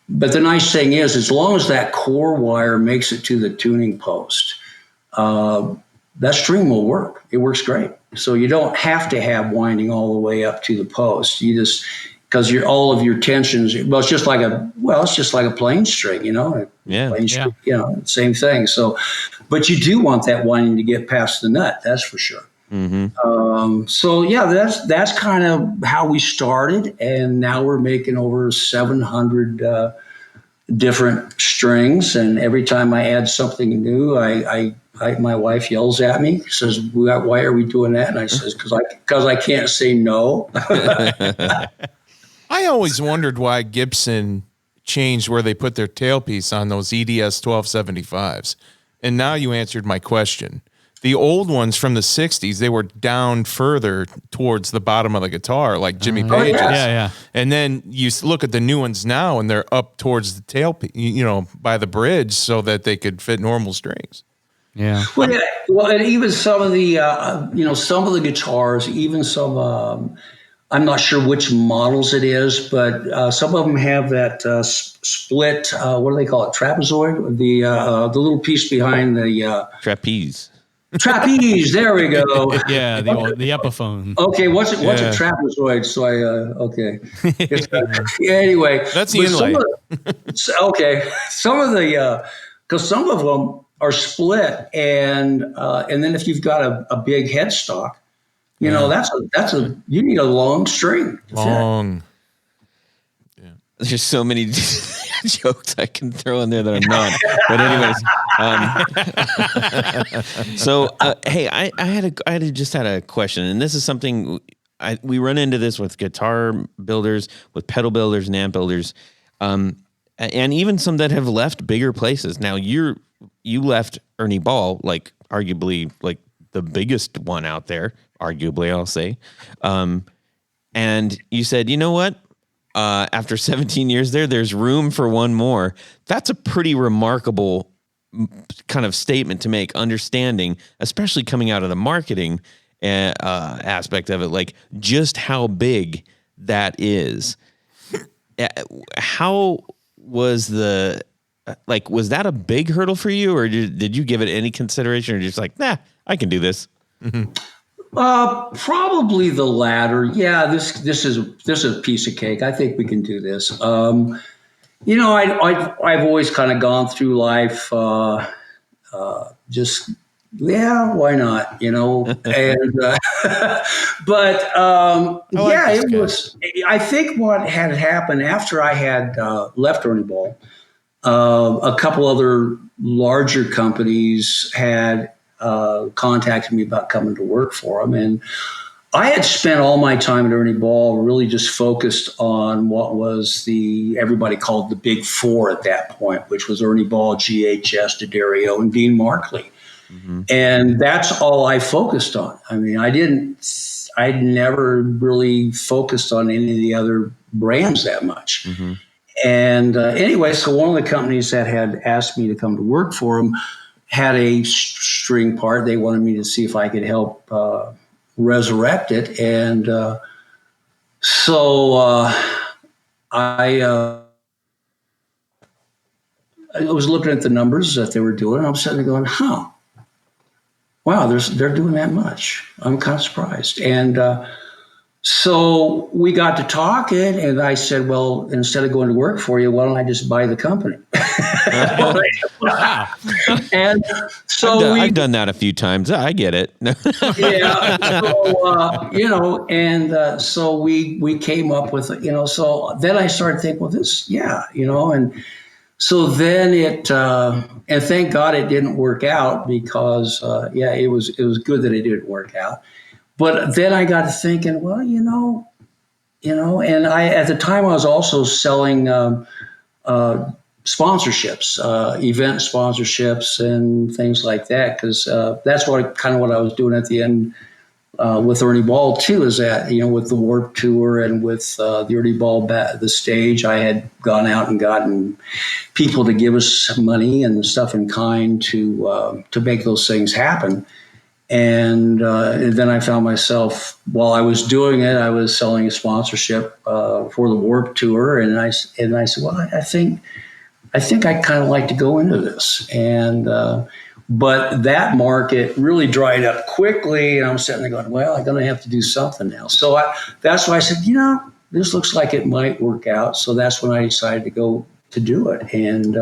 D: the nice thing is, as long as that core wire makes it to the tuning post, that string will work. It works great. So you don't have to have winding all the way up to the post. You just, because all of your tensions, it's just like a plain string,
A: Yeah.
D: Plain string, same thing. So, but you do want that winding to get past the nut. That's for sure.
A: Mm-hmm.
D: So yeah, that's kind of how we started, and now we're making over 700 different strings. And every time I add something new, my wife yells at me, says, "Why are we doing that?" And I says, "Because I can't say no."
C: I always wondered why Gibson changed where they put their tailpiece on those EDS 1275s. And now you answered my question. The old ones from the 60s, they were down further towards the bottom of the guitar, like Jimmy Page's.
B: Yeah.
C: And then you look at the new ones now, and they're up towards the tailpiece, by the bridge, so that they could fit normal strings.
B: Yeah.
D: Well, and even some of the, some of the guitars, even some, I'm not sure which models it is, but some of them have that split. What do they call it? Trapezoid. The little piece behind the
A: Trapeze.
D: Trapeze. There we go.
B: Yeah. The Epiphone.
D: Okay. What's a trapezoid? So okay. Anyway,
C: that's the inlay.
D: Okay. Some of the, because some of them are split, and then if you've got a big headstock, you need a long string.
C: Long.
A: Yeah. There's so many jokes I can throw in there that I'm not. But anyways, so hey, I just had a question, and this is something we run into this with guitar builders, with pedal builders, and amp builders, and even some that have left bigger places. Now you left Ernie Ball, like arguably like the biggest one out there, arguably I'll say, and you said, you know what? after 17 years there's room for one more. That's a pretty remarkable kind of statement to make, understanding, especially coming out of the marketing aspect of it, like just how big that is. How was was that a big hurdle for you, or did you give it any consideration, or just like, nah, I can do this?
B: Mm-hmm.
D: Probably the latter. Yeah, this is a piece of cake. I think we can do this. I've always kind of gone through life just, yeah, why not? And but yeah, it was. I think what had happened after I had left Ernie Ball, a couple other larger companies had contacted me about coming to work for them, and I had spent all my time at Ernie Ball really just focused on what was everybody called the Big Four at that point, which was Ernie Ball, GHS, D'Addario, and Dean Markley. Mm-hmm. And that's all I focused on. I mean, I'd never really focused on any of the other brands that much. Mm-hmm. And anyway, so one of the companies that had asked me to come to work for them had a string part. They wanted me to see if I could help resurrect it. And so I was looking at the numbers that they were doing, and I'm sitting there going, wow, they're doing that much. I'm kind of surprised. And so we got to talking, and I said, well, instead of going to work for you, why don't I just buy the company?
B: Wow.
D: And so
A: I've done that a few times. I get it.
D: Yeah. So, so we came up with, so then I started thinking, well, and so then and thank God it didn't work out, because, it was good that it didn't work out. But then I got to thinking, well, and at the time I was also selling sponsorships, event sponsorships and things like that, because that's what I was doing at the end with Ernie Ball too, is that, with the Warped Tour and with the Ernie Ball the stage, I had gone out and gotten people to give us money and stuff in kind to make those things happen. And then I found myself, while I was doing it, I was selling a sponsorship for the Warped Tour, and I said, well, I think I kind of like to go into this. And but that market really dried up quickly, and I'm sitting there going, well, I'm going to have to do something now. So that's why I said, this looks like it might work out. So that's when I decided to go to do it. And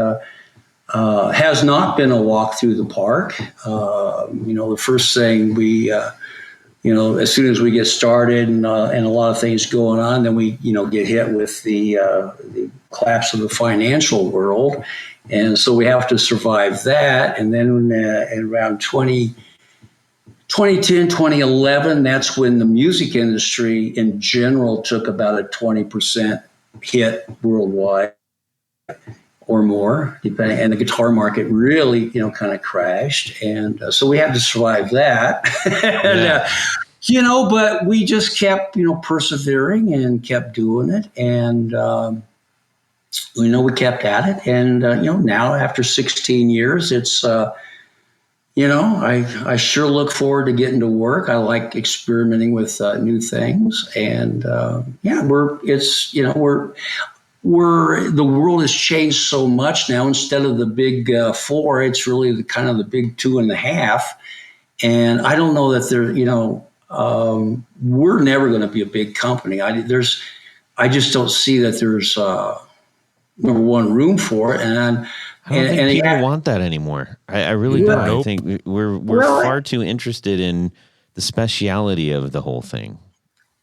D: has not been a walk through the park. The first thing we, as soon as we get started and a lot of things going on, then we, get hit with the collapse of the financial world. And so we have to survive that. And then around 2010, 2011, that's when the music industry in general took about a 20% hit worldwide or more, depending, and the guitar market really, kind of crashed. And so we had to survive that. And, but we just kept, persevering and kept doing it. And, we kept at it. And, now after 16 years, it's, I sure look forward to getting to work. I like experimenting with new things. And, the world has changed so much now. Instead of the big four, it's really the big 2.5. And I don't know that we're never going to be a big company. I just don't see that there's number one room for it. And
A: I don't think people want that anymore. I really don't. I think we're far too interested in the speciality of the whole thing.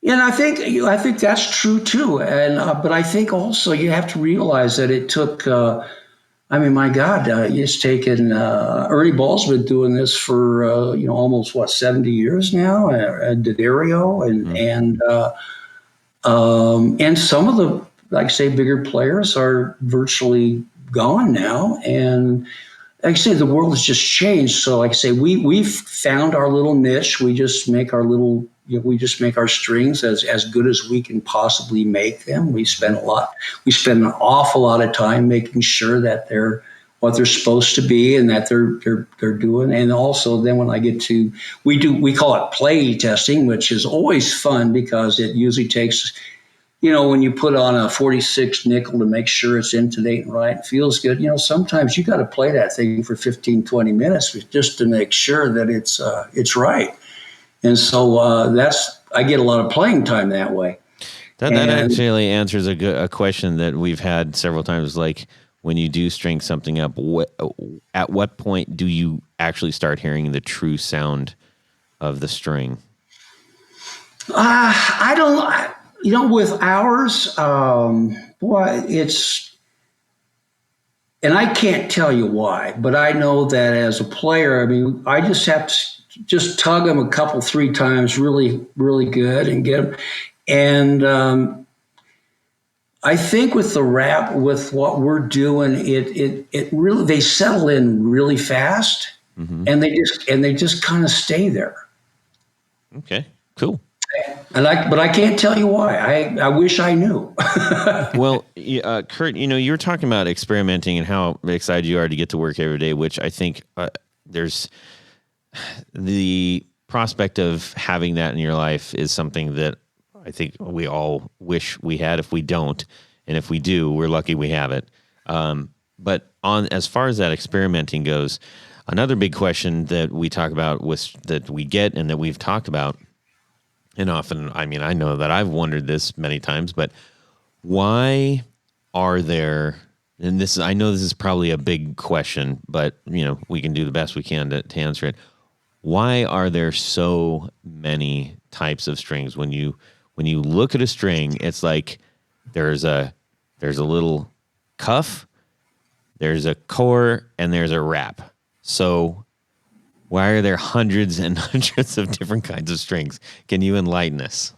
D: And I think that's true too. And but I think also you have to realize that it took. My God, it's taken. Ernie Ball's been doing this for almost 70 years now. D'Addario and some of the, like say, bigger players are virtually gone now. And like I say, the world has just changed. So like I say, we've found our little niche. We just make our little, we just make our strings as good as we can possibly make them. We spend an awful lot of time making sure that they're what they're supposed to be and that they're doing. And also then when I get to, we call it play testing, which is always fun because it usually takes, when you put on a 46 nickel to make sure it's intonating right, it feels good. Sometimes you got to play that thing for 15, 20 minutes just to make sure that it's right. And so I get a lot of playing time that way.
A: That actually answers a question that we've had several times. Like when you do string something up, at what point do you actually start hearing the true sound of the string?
D: I don't. With ours, and I can't tell you why, but I know that as a player, I just have to just tug them a couple, 3 times really, really good and get them. And I think with the rap, with what we're doing, it really, they settle in really fast, and they just kind of stay there.
A: Okay, cool.
D: But I can't tell you why. I wish I knew.
A: Well, Curt, you were talking about experimenting and how excited you are to get to work every day, which I think there's the prospect of having that in your life is something that I think we all wish we had. If we don't, and if we do, we're lucky we have it. But as far as that experimenting goes, another big question that we talk about that we get and that we've talked about. And often, I know that I've wondered this many times, but why are there, and I know this is probably a big question, but, we can do the best we can to answer it. Why are there so many types of strings? When you look at a string, it's like there's a little cuff, there's a core, and there's a wrap. So why are there hundreds and hundreds of different kinds of strings? Can you enlighten us?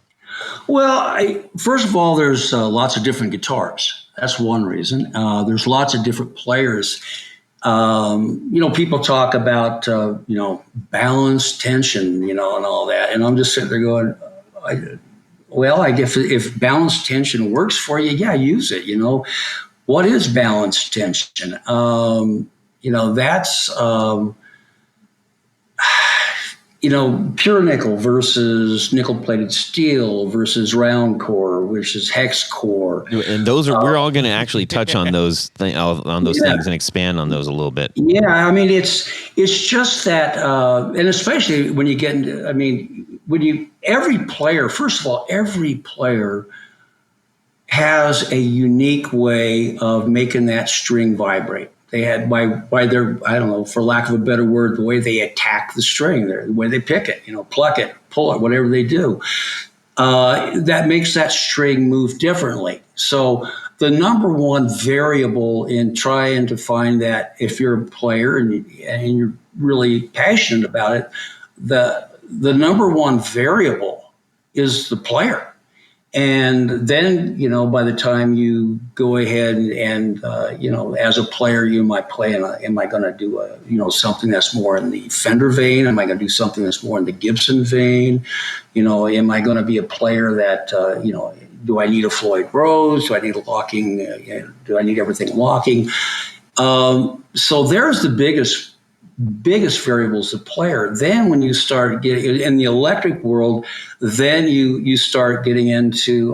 D: Well, first of all, there's lots of different guitars. That's one reason. There's lots of different players. People talk about, balance, tension, and all that. And I'm just sitting there going, I guess if balance tension works for you, yeah, use it. What is balance tension? That's... pure nickel versus nickel-plated steel versus round core, which is hex core.
A: And those are we're all going to actually touch on those things and expand on those a little bit.
D: Yeah, it's just that, and especially when you get into, every player has a unique way of making that string vibrate. They had by their, I don't know, for lack of a better word, the way they attack the string, the way they pick it, pluck it, pull it, whatever they do, that makes that string move differently. So the number one variable in trying to find that, if you're a player and you're really passionate about it, the number one variable is the player. And then, by the time you go ahead and as a player, you might play, am I going to do something that's more in the Fender vein? Am I going to do something that's more in the Gibson vein? Am I going to be a player that, do I need a Floyd Rose? Do I need a locking? Do I need everything locking? So there's the biggest variables of player. Then when you start getting in the electric world, then you start getting into,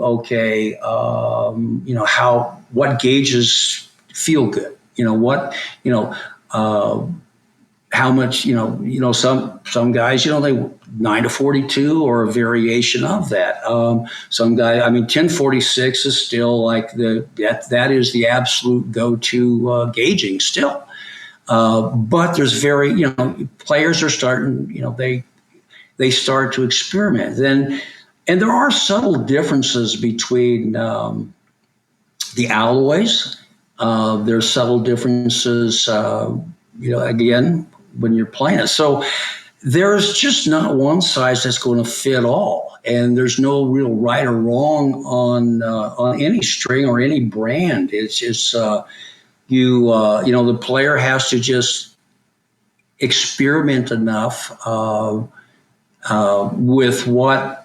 D: what gauges feel good, how much, some guys, they 9 to 42 or a variation of that. Some guy, 1046 is still like that is the absolute go-to gauging still. But there's players are starting, they start to experiment. And there are subtle differences between the alloys. There's subtle differences, again, when you're playing it. So there's just not one size that's going to fit all. And there's no real right or wrong on any string or any brand. It's just, the player has to just experiment enough with what.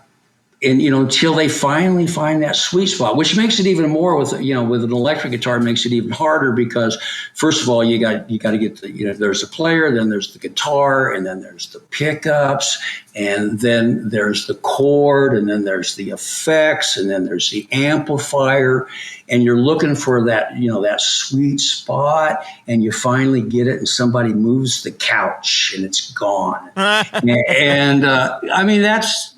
D: And, until they finally find that sweet spot, which makes it even more with an electric guitar, makes it even harder because, first of all, you got to get there's the player, then there's the guitar, and then there's the pickups, and then there's the chord, and then there's the effects, and then there's the amplifier, and you're looking for that, that sweet spot, and you finally get it, and somebody moves the couch, and it's gone. And I mean, that's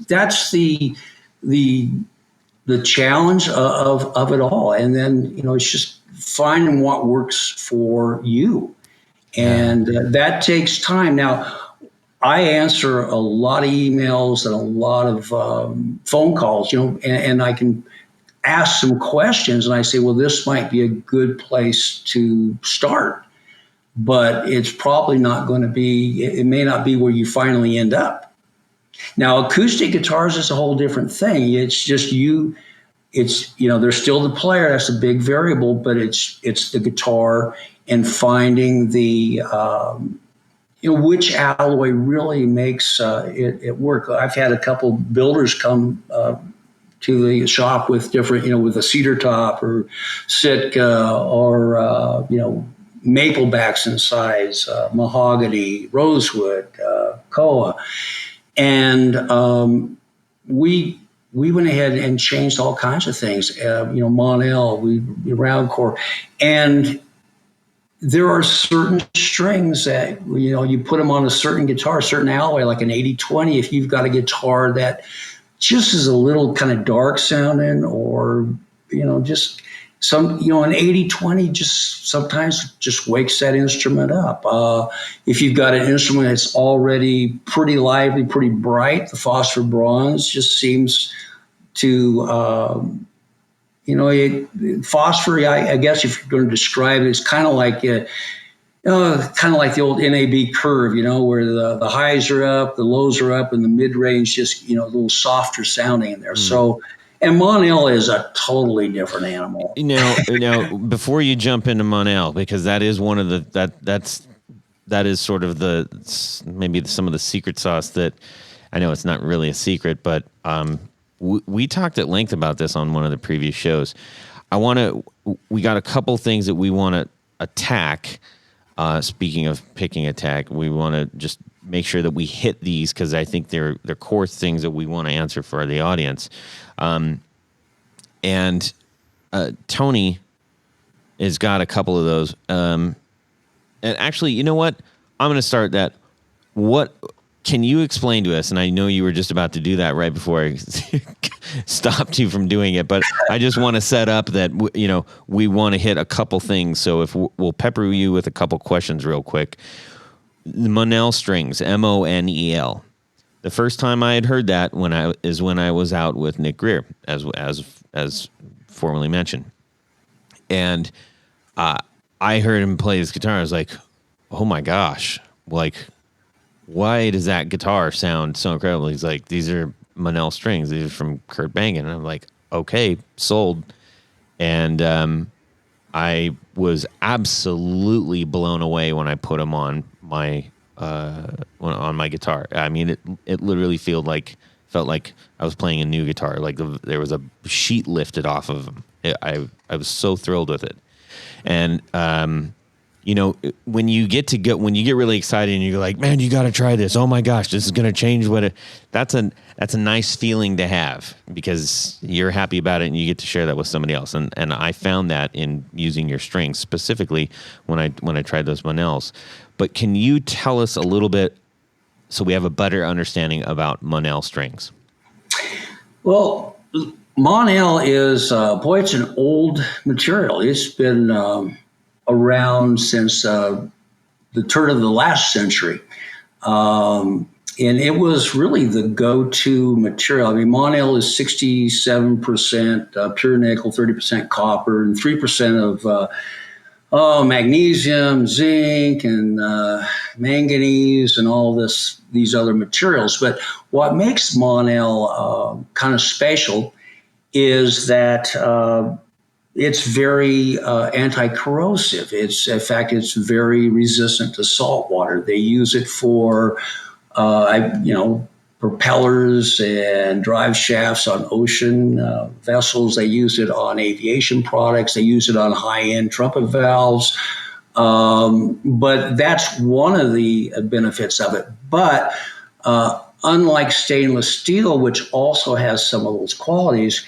D: the challenge of it all. And then, it's just finding what works for you. And that takes time. Now, I answer a lot of emails and a lot of phone calls, and I can ask some questions, and I say, well, this might be a good place to start, but it's probably not going to be, it may not be where you finally end up. Now, acoustic guitars is a whole different thing. It's just there's still the player. That's a big variable, but it's the guitar and finding the, which alloy really makes it work. I've had a couple builders come to the shop with different, with a cedar top or Sitka or, maple backs in size, mahogany, rosewood, koa. And we went ahead and changed all kinds of things, Monel, round core. And there are certain strings that, you put them on a certain guitar, certain alloy, like an 80-20, if you've got a guitar that just is a little kind of dark sounding or, just some, an 80-20 just sometimes just wakes that instrument up. If you've got an instrument that's already pretty lively, pretty bright, the phosphor bronze just seems to, phosphor, I guess if you're going to describe it, it's kind of like, kind of like the old NAB curve, where the highs are up, the lows are up, and the mid-range just, a little softer sounding in there. So, and Monel is a totally different animal.
A: Before you jump into Monel, because that is one of that is sort of maybe some of the secret sauce that I know it's not really a secret, but we talked at length about this on one of the previous shows. We got a couple things that we want to attack. Speaking of picking attack, we want to just make sure that we hit these because I think they're core things that we want to answer for the audience. And Tony has got a couple of those. And actually, you know what? I'm going to start that. What can you explain to us? And I know you were just about to do that right before I stopped you from doing it, but I just want to set up that, we want to hit a couple things. So if we'll pepper you with a couple questions real quick. The Monel strings, Monel. The first time I had heard that when I was out with Nick Greer, as formerly mentioned, and I heard him play his guitar. I was like, "Oh my gosh! Like, why does that guitar sound so incredible?" He's like, "These are Monel strings. These are from Curt Mangan." And I'm like, "Okay, sold." And I was absolutely blown away when I put them on my guitar. I mean, it literally felt like I was playing a new guitar. Like there was a sheet lifted off of them. I was so thrilled with it. And when you get really excited and you're like, man, you got to try this. Oh my gosh, this is going to change that's a nice feeling to have because you're happy about it and you get to share that with somebody else. And I found that in using your strings specifically when I tried those Monels. But can you tell us a little bit so we have a better understanding about Monel strings? Well,
D: Monel is, it's an old material. It's been around since the turn of the last century. And it was really the go-to material. I mean, Monel is 67% pure nickel, 30% copper, and 3% of magnesium, zinc, and manganese, and all these other materials. But what makes Monel kind of special is that it's very anti-corrosive. In fact, it's very resistant to salt water. They use it for, propellers and drive shafts on ocean vessels. They use it on aviation products. They use it on high-end trumpet valves. But that's one of the benefits of it. But unlike stainless steel, which also has some of those qualities,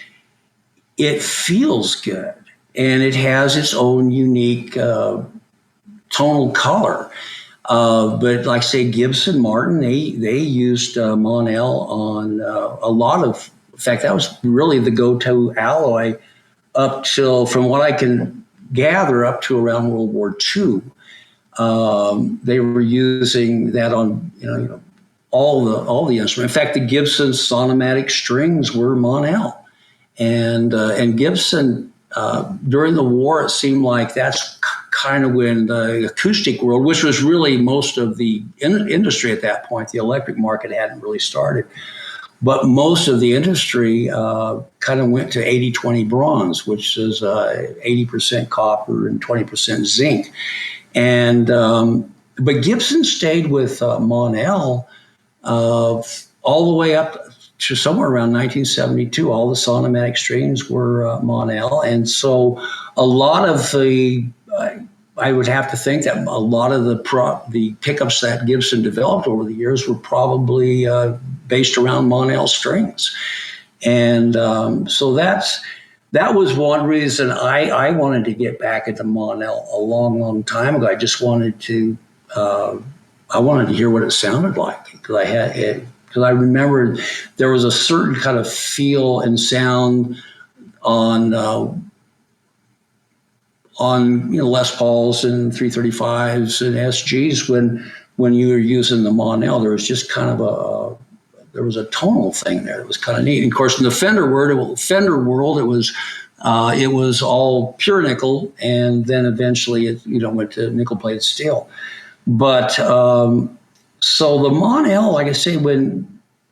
D: it feels good, and it has its own unique tonal color. But like say Gibson Martin, they used Monel on a lot of. In fact, that was really the go-to alloy up till, from what I can gather, up to around World War II. They were using that on all the instruments. In fact, the Gibson sonomatic strings were Monel. And Gibson, during the war, it seemed like that's kind of when the acoustic world, which was really most of the industry at that point, the electric market hadn't really started, but most of the industry kind of went to 80-20 bronze, which is 80% copper and 20% zinc. And but Gibson stayed with Monel all the way up to somewhere around 1972. All the sonomatic strings were Monel. And so a lot of I would have to think that a lot of the pickups that Gibson developed over the years were probably based around Monel strings. And so that was one reason I wanted to get back into Monel a long time ago. I just wanted to hear what it sounded like, because I remember there was a certain kind of feel and sound on Les Pauls and 335s and SGs when you were using the Monel. There was just kind of there was a tonal thing there. It was kind of neat. And of course, in the Fender world, it was all pure nickel, and then eventually it went to nickel plated steel. But so the Monel, like I say, when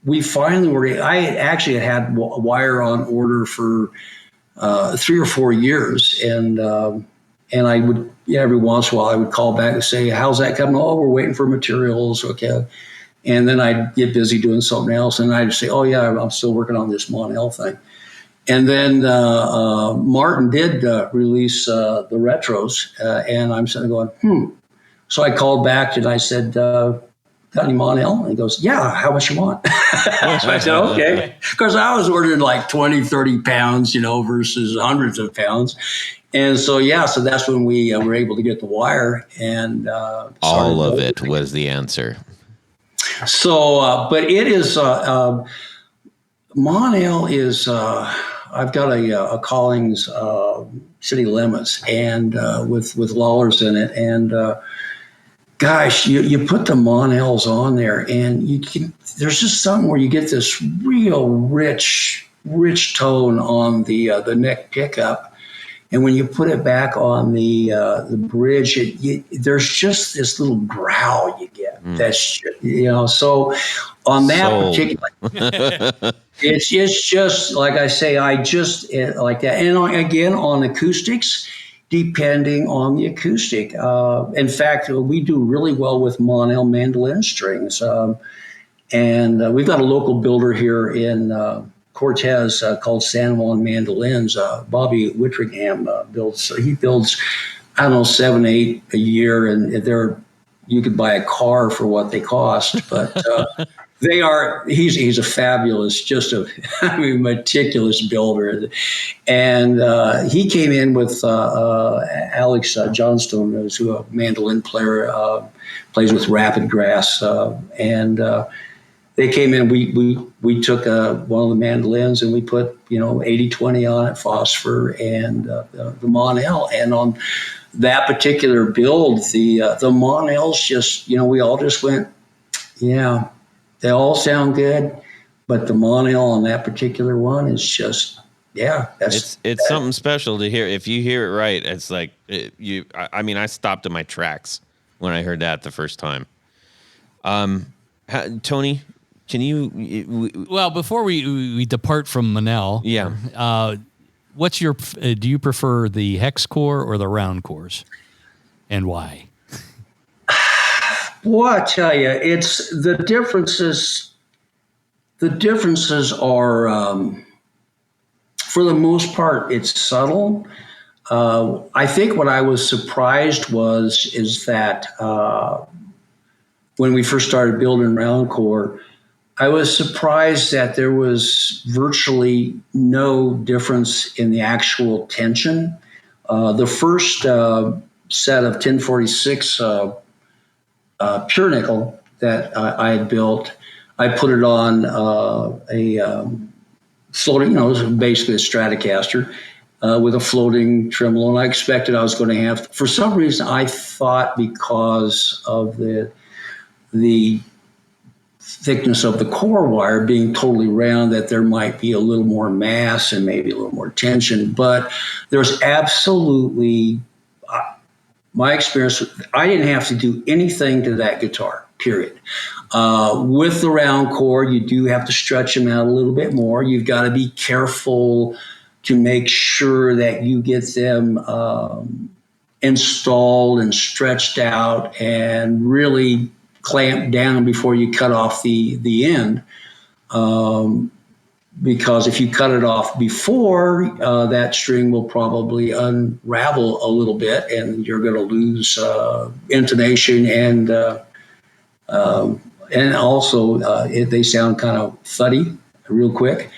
D: we finally I actually had a wire on order for 3 or 4 years, and I would every once in a while I would call back and say, "How's that coming?" "Oh, we're waiting for materials." "Okay." And then I'd get busy doing something else, and I'd say, "Oh yeah, I'm still working on this Monel thing." And then Martin did release the retros, and I'm sitting there going, So I called back and I said, "Got any Monel?" And he goes, "Yeah, how much you want?" So I said, "Okay." Because I was ordering like 20, 30 pounds, versus hundreds of pounds. And so, so that's when we were able to get the wire. And
A: all of it was the answer.
D: So, but it is, Monel is, I've got a Collings City Limits and with Lawlers in it. And gosh, you put the Monels on there and there's just something where you get this real rich tone on the neck pickup. And when you put it back on the bridge, there's just this little growl you get. That's so on that particular, it's just like I say, I just like that. And again, on acoustics, depending on the acoustic. In fact, we do really well with Monel mandolin strings, and we've got a local builder here in Cortez called San Juan Mandolins. Bobby Wittringham builds. He builds, I don't know, 7, 8 a year, and you could buy a car for what they cost. But they are. He's a fabulous, just a meticulous builder, and he came in with Alex Johnstone, who's a mandolin player, plays with Rapid Grass, and. They came in, we took one of the mandolins and we put, 80-20 on it, phosphor and the Monel. And on that particular build, the Monels just, we all just went, yeah, they all sound good, but the Monel on that particular one is just,
A: it's something special to hear. If you hear it right, it's like I stopped in my tracks when I heard that the first time. Tony, can you?
B: Well, before we depart from Monel, what's your? Do you prefer the hex core or the round cores, and why?
D: Boy, I tell you, it's the differences. The differences are, for the most part, it's subtle. I think what I was surprised is that when we first started building round core, I was surprised that there was virtually no difference in the actual tension. The first set of 1046 pure nickel that I had built, I put it on a floating, it was basically a Stratocaster with a floating tremolo. And I expected I was going to have, for some reason, I thought because of the thickness of the core wire being totally round that there might be a little more mass and maybe a little more tension. But there's absolutely, my experience, I didn't have to do anything to that guitar, period. With the round core, you do have to stretch them out a little bit more. You've got to be careful to make sure that you get them installed and stretched out and really clamp down before you cut off the end. Because if you cut it off before, that string will probably unravel a little bit and you're going to lose intonation and also they sound kind of thuddy real quick.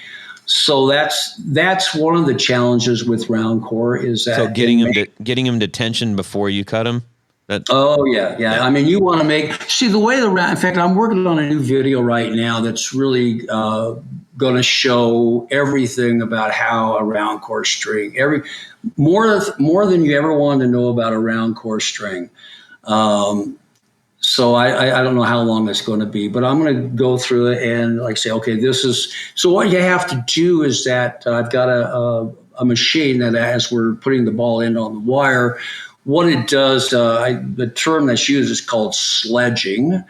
D: So that's one of the challenges with round core is that.
A: So getting them to tension before you cut them.
D: Oh yeah. I mean, you want to see the way in fact, I'm working on a new video right now that's really going to show everything about how a round core string, more than you ever wanted to know about a round core string. So I don't know how long it's going to be, but I'm going to go through it and say, okay, so what you have to do is that I've got a machine that as we're putting the ball end on the wire, what it does, the term that's used is called sledging.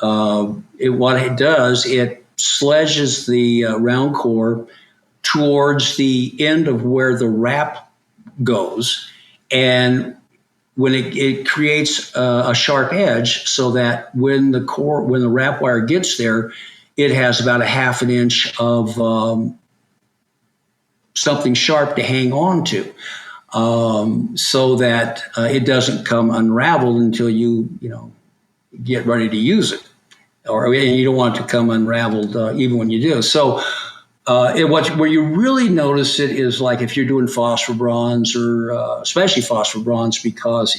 D: What it does, it sledges the round core towards the end of where the wrap goes, and when it creates a sharp edge, so that when the wrap wire gets there, it has about a half an inch of something sharp to hang on to. So that it doesn't come unraveled until you get ready to use it, and you don't want it to come unraveled even when you do. So where you really notice it is like if you're doing phosphor bronze or especially phosphor bronze, because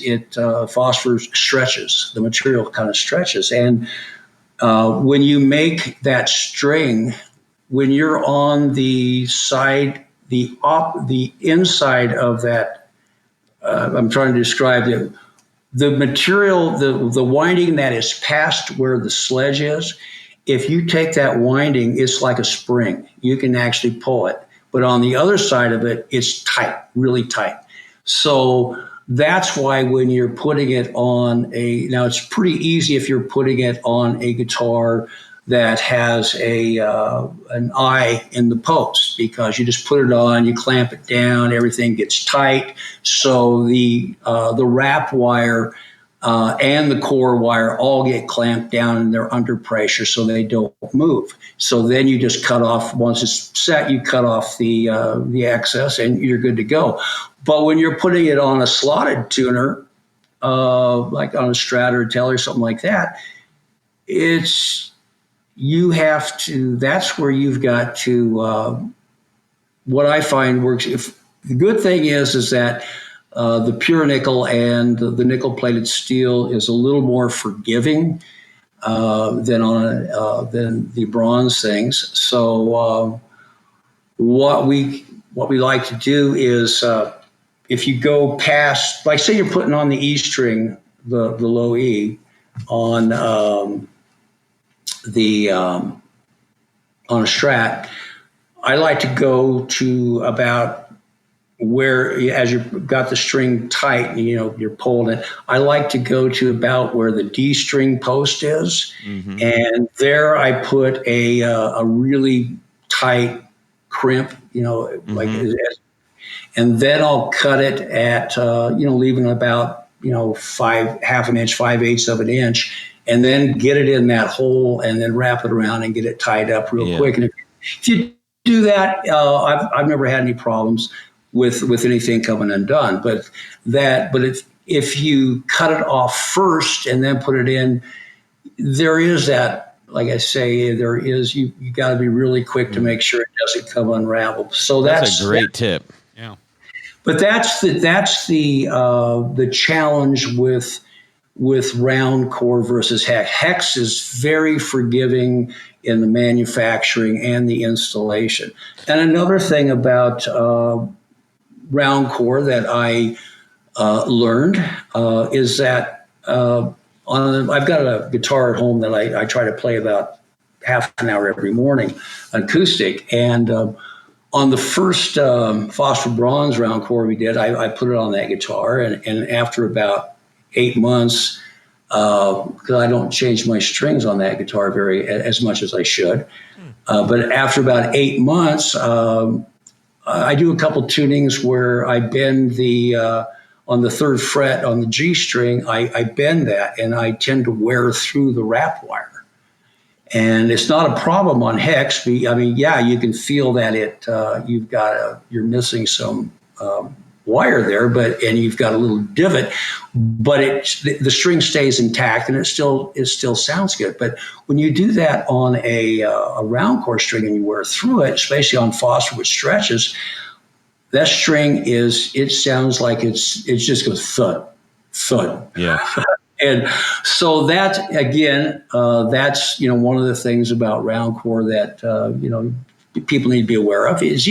D: phosphor stretches, the material kind of stretches, and when you make that string, when you're on the side. The inside of that, I'm trying to describe the material, the winding that is past where the sledge is. If you take that winding, it's like a spring. You can actually pull it. But on the other side of it, it's tight, really tight. So that's why when you're putting it on now it's pretty easy if you're putting it on a guitar that has an eye in the post, because you just put it on, you clamp it down, everything gets tight. So the wrap wire and the core wire all get clamped down and they're under pressure, so they don't move. So then you just cut off, once it's set, you cut off the excess and you're good to go. But when you're putting it on a slotted tuner, like on a Strat or a Tele or something like that, that's where you've got to, what I find works. The good thing is that the pure nickel and the nickel plated steel is a little more forgiving than the bronze things. So what we like to do is if you go past, like say you're putting on the E string, the low E on on a Strat, I like to go to about where, as you've got the string tight and you're pulling it, I like to go to about where the D string post is, and there I put a really tight crimp, and then I'll cut it at leaving about half an inch, 5/8 of an inch, and then get it in that hole, and then wrap it around and get it tied up real quick. And if you do that, I've never had any problems with anything coming undone. But if you cut it off first and then put it in, there is that. Like I say, there is you got to be really quick to make sure it doesn't come unraveled. So
A: that's a great tip.
B: Yeah.
D: But that's the challenge with round core versus hex. Hex is very forgiving in the manufacturing and the installation. And another thing about round core that I learned is that I've got a guitar at home that I try to play about half an hour every morning, acoustic, and on the first phosphor bronze round core we did, I put it on that guitar, and after about 8 months, because I don't change my strings on that guitar as much as I should, but after about 8 months, I do a couple tunings where I bend on the third fret on the G string, I bend that, and I tend to wear through the wrap wire. And it's not a problem on hex. I mean, yeah, you can feel that you're missing some wire there, and you've got a little divot, but the string stays intact and it still sounds good. But when you do that on a round core string and you wear through it, especially on phosphor which stretches, that string it sounds like it just goes thud, thud.
A: Yeah.
D: And so that, again, that's, one of the things about round core that, people need to be aware of is,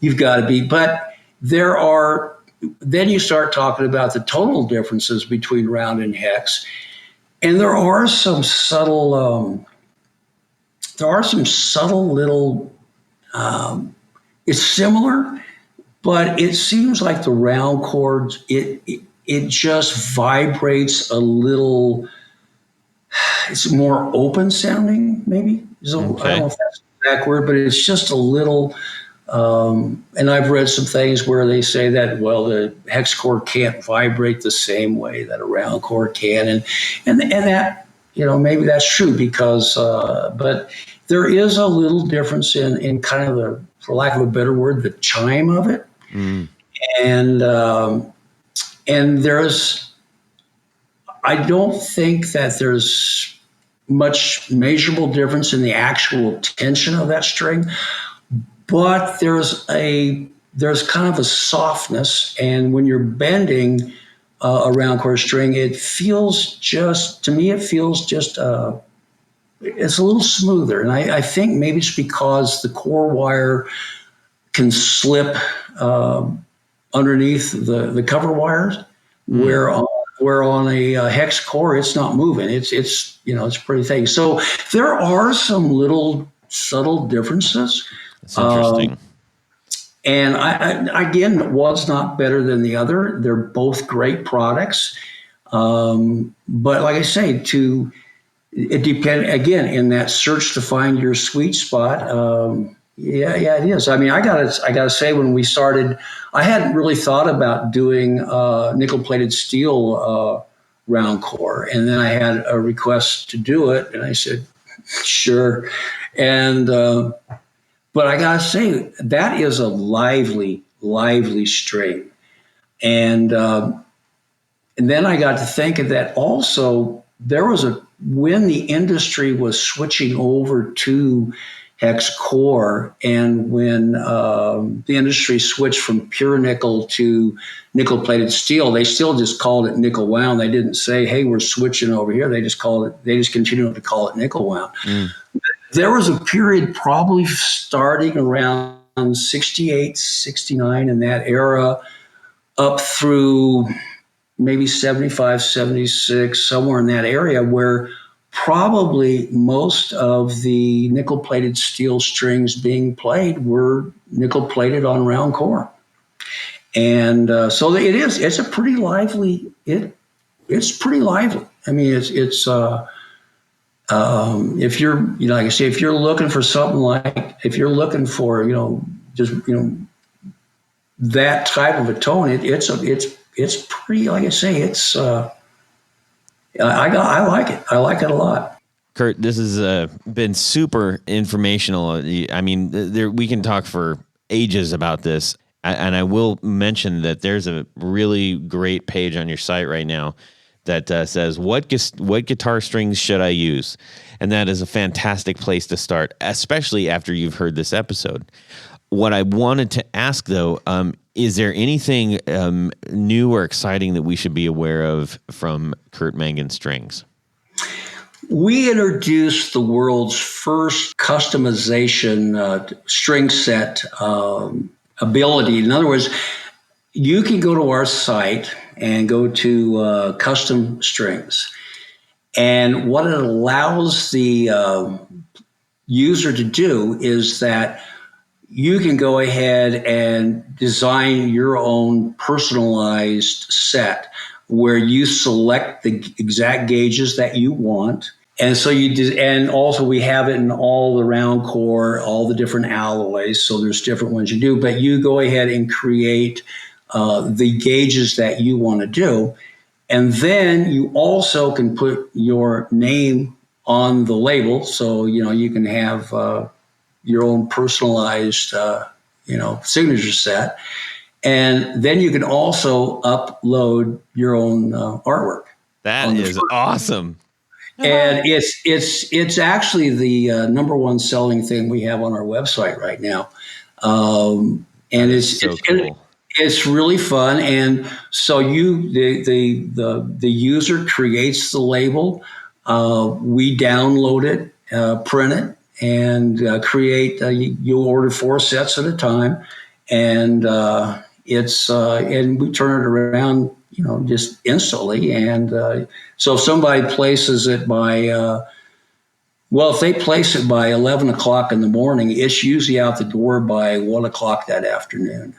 D: you've got to be, but then you start talking about the tonal differences between round and hex. And there are some subtle little, it's similar, but it seems like the round chords, it just vibrates a little. It's more open sounding, maybe. I don't know if that's the exact word, but it's just a little. And I've read some things where they say that, well, the hex chord can't vibrate the same way that a round chord can, and that maybe that's true because, but there is a little difference in kind of for lack of a better word, the chime of it, and I don't think that there's much measurable difference in the actual tension of that string, but there's kind of a softness, and when you're bending a round core string, it feels just it's a little smoother, and I think maybe it's because the core wire can slip underneath the cover wires, where on a hex core it's not moving. It's pretty thick. So there are some little subtle differences.
A: That's interesting.
D: And I again, one's not better than the other. They're both great products. But like I say, it depends again in that search to find your sweet spot. Yeah, it is. I mean, I gotta say, when we started, I hadn't really thought about doing nickel-plated steel round core, and then I had a request to do it, and I said, sure. And but I gotta say, that is a lively string, and then I got to think of that. Also, there was when the industry was switching over to hex core, and when the industry switched from pure nickel to nickel-plated steel, they still just called it nickel wound. They didn't say, "Hey, we're switching over here." They just continued to call it nickel wound. There was a period probably starting around 68, 69 in that era, up through maybe 75, 76, somewhere in that area, where probably most of the nickel-plated steel strings being played were nickel-plated on round core. And so it's a pretty lively, it's pretty lively. I mean, it's if you're, like I say, if you're looking for something if you're looking for, just, that type of a tone, it's pretty, like I say, it's I like it. I like it a lot.
A: Curt, this has been super informational. I mean, we can talk for ages about this. And I will mention that there's a really great page on your site right now that says, what guitar strings should I use? And that is a fantastic place to start, especially after you've heard this episode. What I wanted to ask, though, is there anything new or exciting that we should be aware of from Curt Mangan Strings?
D: We introduced the world's first customization string set ability. In other words, you can go to our site and go to custom strings. And what it allows the user to do is that you can go ahead and design your own personalized set where you select the exact gauges that you want. And so and also we have it in all the round core, all the different alloys. So there's different ones you do, but you go ahead and create the gauges that you want to do. And then you also can put your name on the label. So, you can have your own personalized, signature set. And then you can also upload your own artwork.
A: That is awesome.
D: And it's actually the number one selling thing we have on our website right now. And it's
A: so cool.
D: It's really fun. And so the user creates the label, we download it, print it, and create. You order 4 sets at a time, and and we turn it around, just instantly. And so if somebody places it by, if they place it by 11 o'clock in the morning, it's usually out the door by 1 o'clock that afternoon.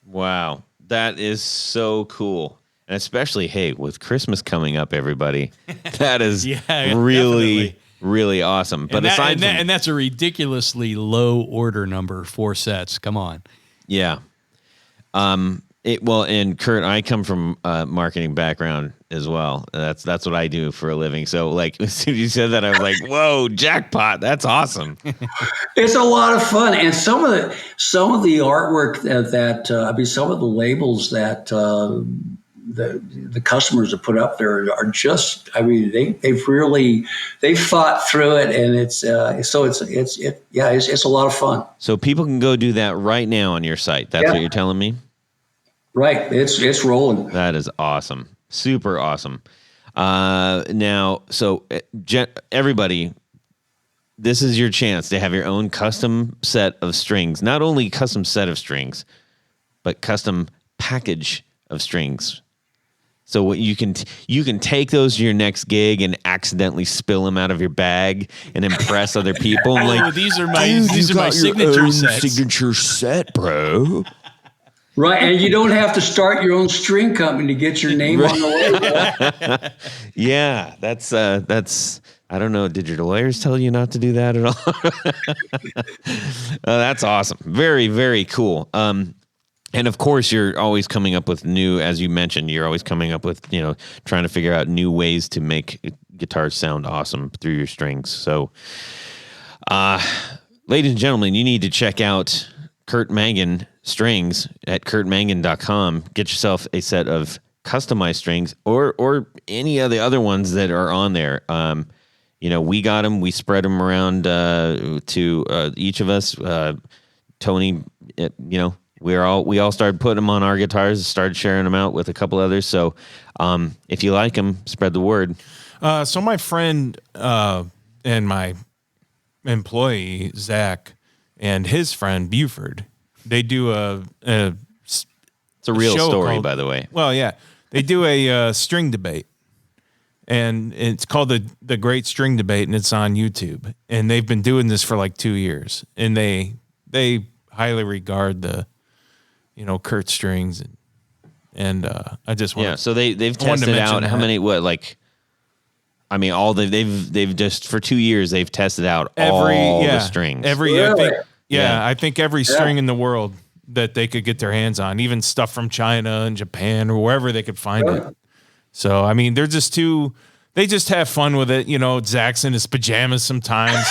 A: Wow. That is so cool. And especially, hey, with Christmas coming up, everybody, that is really, really awesome. But
B: and that's a ridiculously low order number, 4 sets. Come on.
A: Yeah. And Curt, I come from a marketing background as well. That's what I do for a living. So like, as soon as you said that, I was like, whoa, jackpot. That's awesome.
D: It's a lot of fun. And some of the artwork some of the labels that the customers have put up there are just, they've thought through it, and it's a lot of fun.
A: So people can go do that right now on your site. That's what you're telling me?
D: Right. It's rolling.
A: That is awesome. Super awesome. Now, so everybody, this is your chance to have your own custom set of strings. Not only custom set of strings, but custom package of strings. So what you can take those to your next gig and accidentally spill them out of your bag and impress other people. Like,
B: these are my signature sets.
A: Signature set, bro.
D: Right, and you don't have to start your own string company to get your name on the label.
A: Yeah, that's. I don't know. Did your lawyers tell you not to do that at all? That's awesome. Very, very cool. And of course, you're always coming up with new, as you mentioned, you're always coming up with, trying to figure out new ways to make guitars sound awesome through your strings. So, ladies and gentlemen, you need to check out Curt Mangan Strings at curtmangan.com. Get yourself a set of customized strings or any of the other ones that are on there. We got them. We spread them around to each of us. Tony, we all started putting them on our guitars, started sharing them out with a couple others. So if you like them, spread the word.
C: So my friend and my employee, Zach, and his friend, Buford, they do
A: it's a real story, by the way.
C: Well, yeah. They do a string debate. And it's called the Great String Debate, and it's on YouTube. And they've been doing this for like 2 years. And they highly regard the Curt Strings, and I just want
A: so they've tested out how many they've just for 2 years they've tested out all the strings.
C: I think every string in the world that they could get their hands on, even stuff from China and Japan or wherever they could find it. So, I mean, they're just they just have fun with it. You know, Zach's in his pajamas sometimes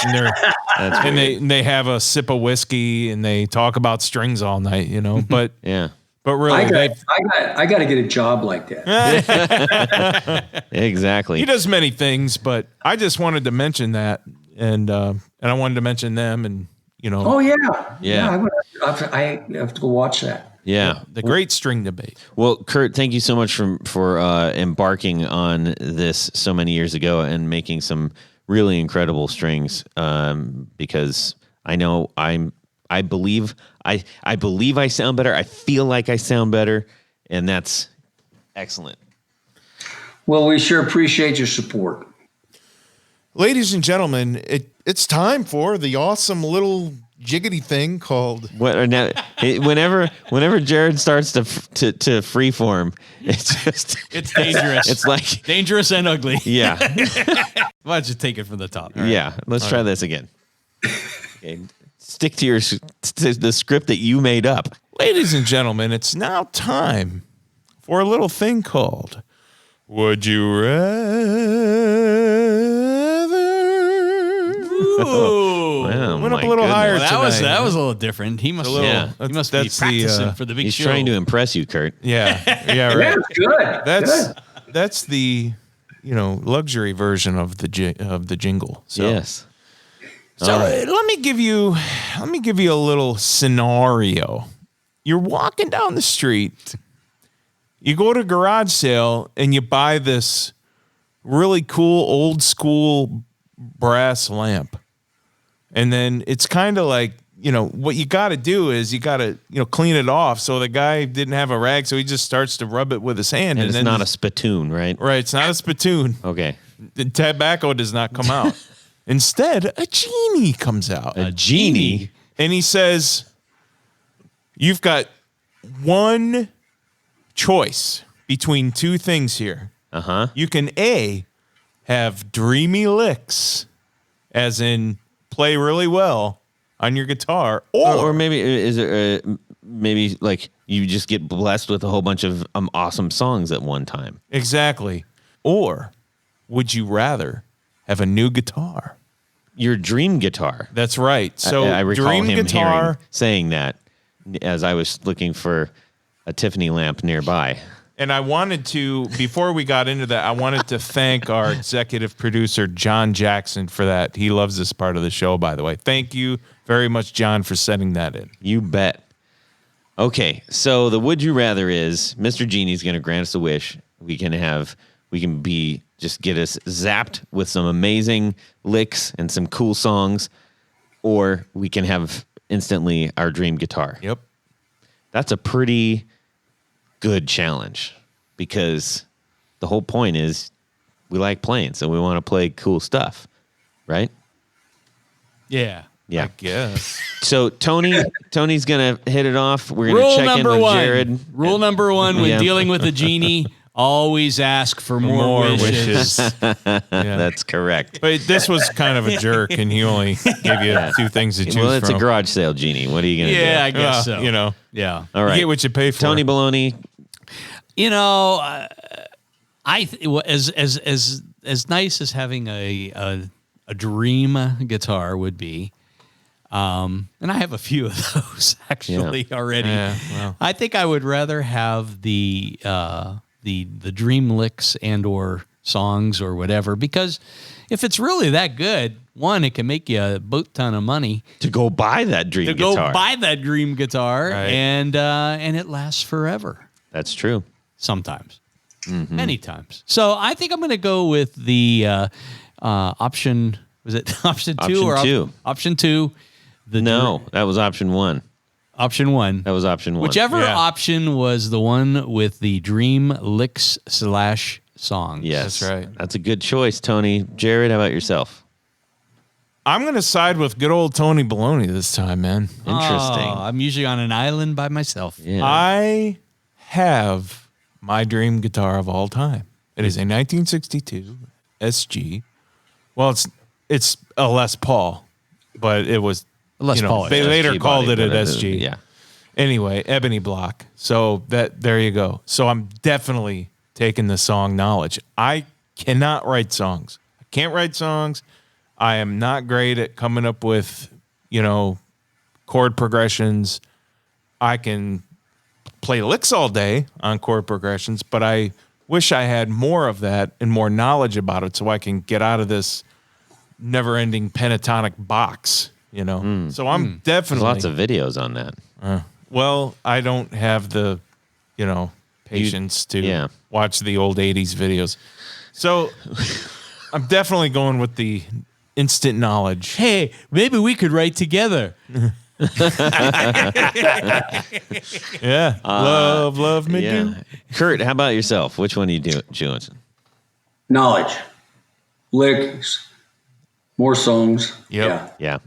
C: and they have a sip of whiskey and they talk about strings all night, you know, but
A: Yeah.
C: but really,
D: I got to get a job like that.
A: Exactly.
C: he does many things, but I just wanted to mention that, and I wanted to mention them, and you know,
D: Oh yeah,
A: Yeah.
D: I have to go watch that.
A: Yeah.
C: the great string debate.
A: Well, Curt, thank you so much for embarking on this so many years ago and making some really incredible strings. Because I know I believe I sound better. I feel like I sound better, and that's excellent.
D: Well, we sure appreciate your support.
C: Ladies and gentlemen, it's time for the awesome little jiggity thing called.
A: Whenever Jared starts to freeform,
B: It's dangerous.
A: it's like
B: dangerous and ugly.
A: yeah.
B: Why don't you take it from the top?
A: Yeah, let's try this again. Okay. Stick to to the script that you made up.
C: Ladies and gentlemen, it's now time for a little thing called Would You Rather?
B: Ooh.
A: Wow,
C: Went up
A: my
C: a little
A: goodness.
C: higher
B: That was
C: tonight.
B: a little different. He must
A: Yeah.
B: he must
C: That's
B: be
C: the,
B: practicing for the big
A: He's
B: show.
A: trying to impress you, Curt.
C: Yeah, yeah, right.
D: That's good.
C: That's the luxury version of the jingle. So,
A: Yes.
C: So
A: All right.
C: let me give you a little scenario. You're walking down the street. You go to a garage sale and you buy this really cool old school brass lamp. And then it's kind of like, what you got to do is you got to, clean it off. So the guy didn't have a rag, so he just starts to rub it with his hand.
A: And it's
C: then
A: not a spittoon, right?
C: Right, it's not a spittoon.
A: Okay.
C: The tobacco does not come out. Instead, a genie comes out.
A: A genie?
C: And he says, you've got one choice between two things here.
A: Uh-huh.
C: You can A, have dreamy licks, as in play really well on your guitar,
A: Or maybe is it maybe like you just get blessed with a whole bunch of awesome songs at one time.
C: Exactly. Or would you rather have a new guitar?
A: Your dream guitar.
C: That's right. So
A: I recall
C: dream
A: him
C: guitar.
A: saying that as I was looking for a Tiffany lamp nearby.
C: And I wanted to, before we got into that, I wanted to thank our executive producer, John Jackson, for that. He loves this part of the show, by the way. Thank you very much, John, for setting that in.
A: You bet. Okay, so the would you rather is Mr. Genie's going to grant us a wish. We can get us zapped with some amazing licks and some cool songs, or we can have instantly our dream guitar.
C: Yep.
A: That's a pretty good challenge because the whole point is we like playing, so we want to play cool stuff, right?
B: Yeah.
A: Yeah.
C: I guess.
A: So Tony's gonna hit it off. We're gonna
B: Rule
A: check in
B: number
A: with
B: one.
A: Jared.
B: Rule number one when
A: Yeah.
B: dealing with a genie, always ask for more wishes.
C: Yeah.
A: That's correct.
C: But this was kind of a jerk, and he only gave you two things to choose
A: Well, it's
C: from.
A: a garage sale, Genie. What are you gonna
B: Yeah,
A: do?
B: I guess so. Yeah.
A: All right.
C: You get what you pay for.
A: Tony Baloney.
B: As nice as having a dream guitar would be, and I have a few of those actually already.
C: Yeah, well.
B: I think I would rather have the dream licks and or songs or whatever, because if it's really that good, one, it can make you a boat ton of money
A: To go buy that dream
B: to
A: guitar.
B: go buy that dream guitar,
C: Right.
B: and it lasts forever.
A: That's true.
B: Sometimes, many times. So I think I'm going to go with the option. Was it option two
A: Option two.
B: Option two.
A: No, that was option one.
B: Option one.
A: That was option one.
B: Whichever
C: Yeah.
B: option was the one with the dream licks / songs.
A: Yes,
C: That's right.
A: That's a good choice, Tony. Jared, how about yourself?
C: I'm going to side with good old Tony Baloney this time, man.
A: Interesting.
B: Oh, I'm usually on an island by myself.
A: Yeah.
C: I have my dream guitar of all time. It is a 1962 SG. Well, it's a Les Paul, but it was
B: Les Paul.
C: They
A: SG
C: later
A: body,
C: called it an
A: but
C: SG.
A: Yeah.
C: Anyway, Ebony Block. So there you go. So I'm definitely taking the song knowledge. I cannot write songs. I can't write songs. I am not great at coming up with, chord progressions. I can play licks all day on chord progressions, but I wish I had more of that and more knowledge about it so I can get out of this never-ending pentatonic box, So I'm definitely...
A: There's lots of videos on that.
C: Well, I don't have the, patience to watch the old 80s videos. So I'm definitely going with the instant knowledge.
B: Hey, maybe we could write together.
C: Yeah. Love me do.
A: Curt, how about yourself? Which one are you doing?
D: Knowledge, licks, more songs.
C: Yep.
A: Yeah.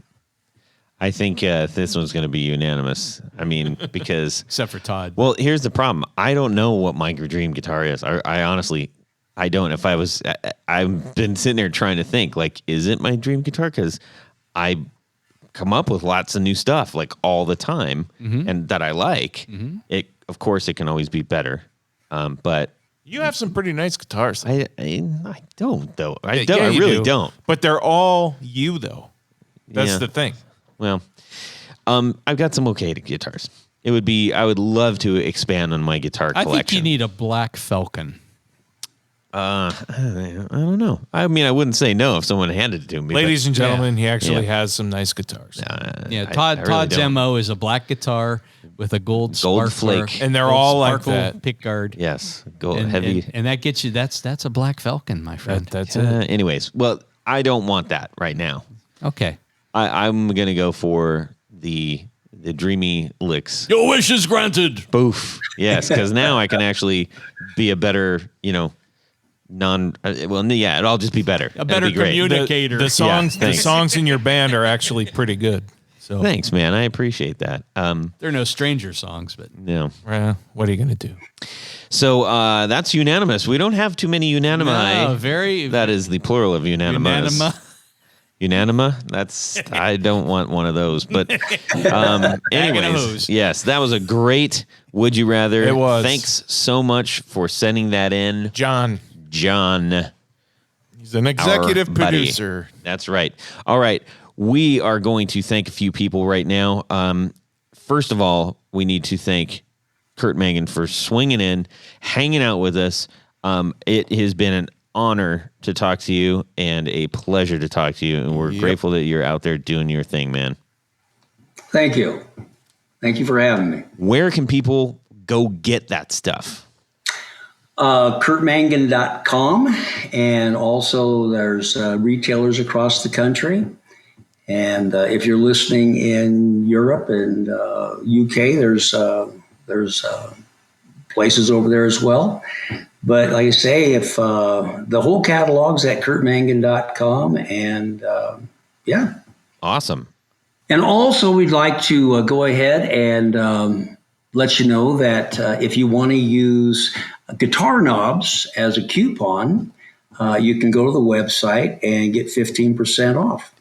A: I think this one's going to be unanimous. I mean, because...
B: Except for Todd.
A: Well, here's the problem. I don't know what my dream guitar is. I honestly, I don't. If I was... I've been sitting there trying to think, like, is it my dream guitar? Because I come up with lots of new stuff, like, all the time, and that I like. It, of course, it can always be better. But...
C: You have some pretty nice guitars.
A: I don't, though. I really don't.
C: But they're all you, though. That's the thing.
A: Well, I've got some okay guitars. I would love to expand on my guitar collection.
B: I think you need a black Falcon.
A: I don't know. I mean, I wouldn't say no if someone handed it to me.
C: Ladies and gentlemen, he actually has some nice guitars.
B: Todd's MO is a black guitar with a gold sparkler,
A: flake.
C: And they're all like that.
B: Pick guard.
A: Yes, gold heavy.
B: And that gets you, that's a black Falcon, my friend.
C: That's it.
A: Anyways, well, I don't want that right now.
B: Okay.
A: I'm going to go for the dreamy licks.
B: Your wish is granted.
A: Boof. Yes, because now I can actually be a better, it'll just be better.
B: A better communicator.
C: The songs in your band are actually pretty good. So
A: thanks, man. I appreciate that.
B: They're no stranger songs, but
C: what are you going to do?
A: So that's unanimous. We don't have too many unanimi.
B: No,
A: that is the plural of unanimous. Unanima? I don't want one of those. But anyways, yes, that was a great Would You Rather.
C: It was.
A: Thanks so much for sending that in.
C: John. He's an executive producer.
A: That's right. All right. We are going to thank a few people right now. First of all, we need to thank Curt Mangan for swinging in, hanging out with us. It has been an honor to talk to you and a pleasure to talk to you. And we're grateful that you're out there doing your thing, man.
D: Thank you. Thank you for having me.
A: Where can people go get that stuff?
D: CurtMangan.com. And also there's retailers across the country. And if you're listening in Europe and UK, there's places over there as well. But like I say, if the whole catalog's at CurtMangan.com, and
A: Awesome.
D: And also, we'd like to go ahead and let you know that if you want to use guitar knobs as a coupon, you can go to the website and get 15% off.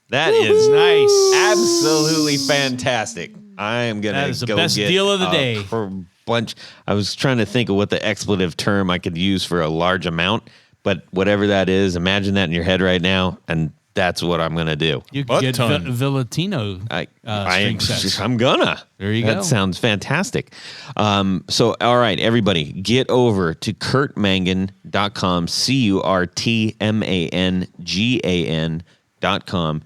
A: That is nice. Absolutely fantastic. I am going to go get
B: the best deal of the day.
A: For bunch. I was trying to think of what the expletive term I could use for a large amount, but whatever that is, imagine that in your head right now, and that's what I'm going to do.
B: You can get Villatino string sets.
A: I'm gonna.
B: There you go.
A: That sounds fantastic. So, all right, everybody, get over to CurtMangan.com, CurtMangan.com,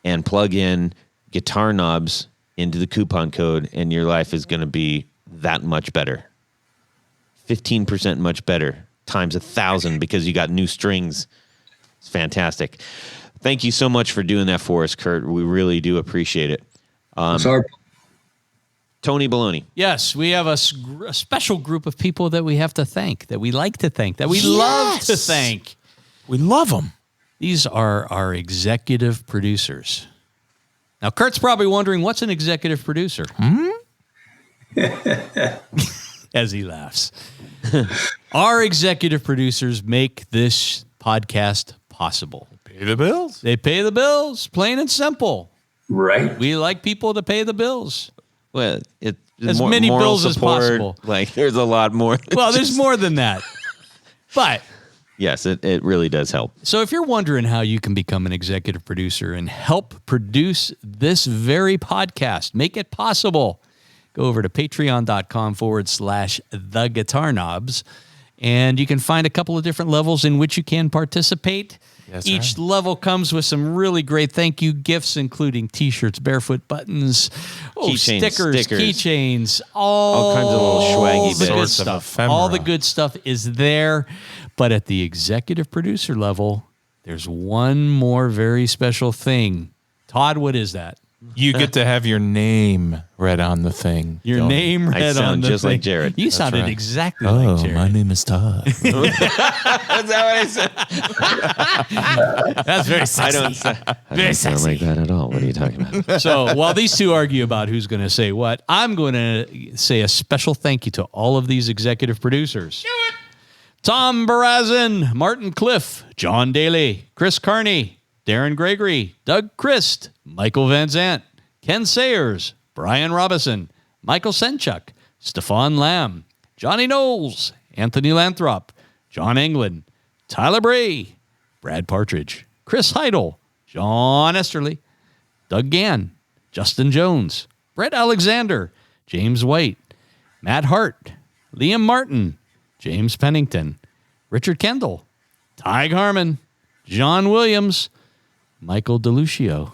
A: and plug in guitar knobs into the coupon code, and your life is going to be that much better. 15% much better, times 1,000, because you got new strings. It's fantastic. Thank you so much for doing that for us, Curt. We really do appreciate it.
D: Sorry.
A: Tony Baloney.
B: Yes, we have a special group of people that we have to thank, that we like to thank, that we love to thank.
C: We love them.
B: These are our executive producers. Now, Kurt's probably wondering, what's an executive producer? As he laughs. Our executive producers make this podcast possible.
C: Pay the bills.
B: They pay the bills, plain and simple.
D: Right.
B: We like people to pay the bills.
A: Well,
B: as many
A: moral
B: bills as
A: support.
B: possible.
A: Like, there's a lot more.
B: Well, there's more than that. But
A: yes, it really does help.
B: so if you're wondering how you can become an executive producer and help produce this very podcast, make it possible, go over to patreon.com/theguitarknobs, and you can find a couple of different levels in which you can participate.
C: That's
B: Each level comes with some really great thank you gifts, including T-shirts, barefoot buttons,
A: Keychains,
B: stickers,
A: stickers.
B: keychains, all
A: kinds of little swaggy
B: the
A: bits.
B: good
C: Sorts of
B: stuff.
C: ephemera.
B: All the good stuff is there. But at the executive producer level, there's one more very special thing. Todd, what is that?
C: You get to have your name read on the thing.
B: Your
C: Don't-
B: name
A: I
B: read on
A: sound
B: the
A: just
B: thing.
A: like Jared.
B: You sounded
C: right.
B: exactly
C: Oh,
B: like Jared.
C: my name is Todd.
A: That's that what I said.
B: That's very
A: I
B: sexy.
A: don't sound like that at all. What are you talking about?
B: So while these two argue about who's going to say what, I'm going to say a special thank you to all of these executive producers. Tom Barazin, Martin Cliff, John Daly, Chris Carney, Darren Gregory, Doug Christ, Michael Van Zant, Ken Sayers, Brian Robison, Michael Senchuk, Stefan Lamb, Johnny Knowles, Anthony Lathrop, John England, Tyler Bray, Brad Partridge, Chris Heidel, John Esterly, Doug Gann, Justin Jones, Brett Alexander, James White, Matt Hart, Liam Martin, James Pennington, Richard Kendall, Ty Harmon, John Williams, Michael DeLucio,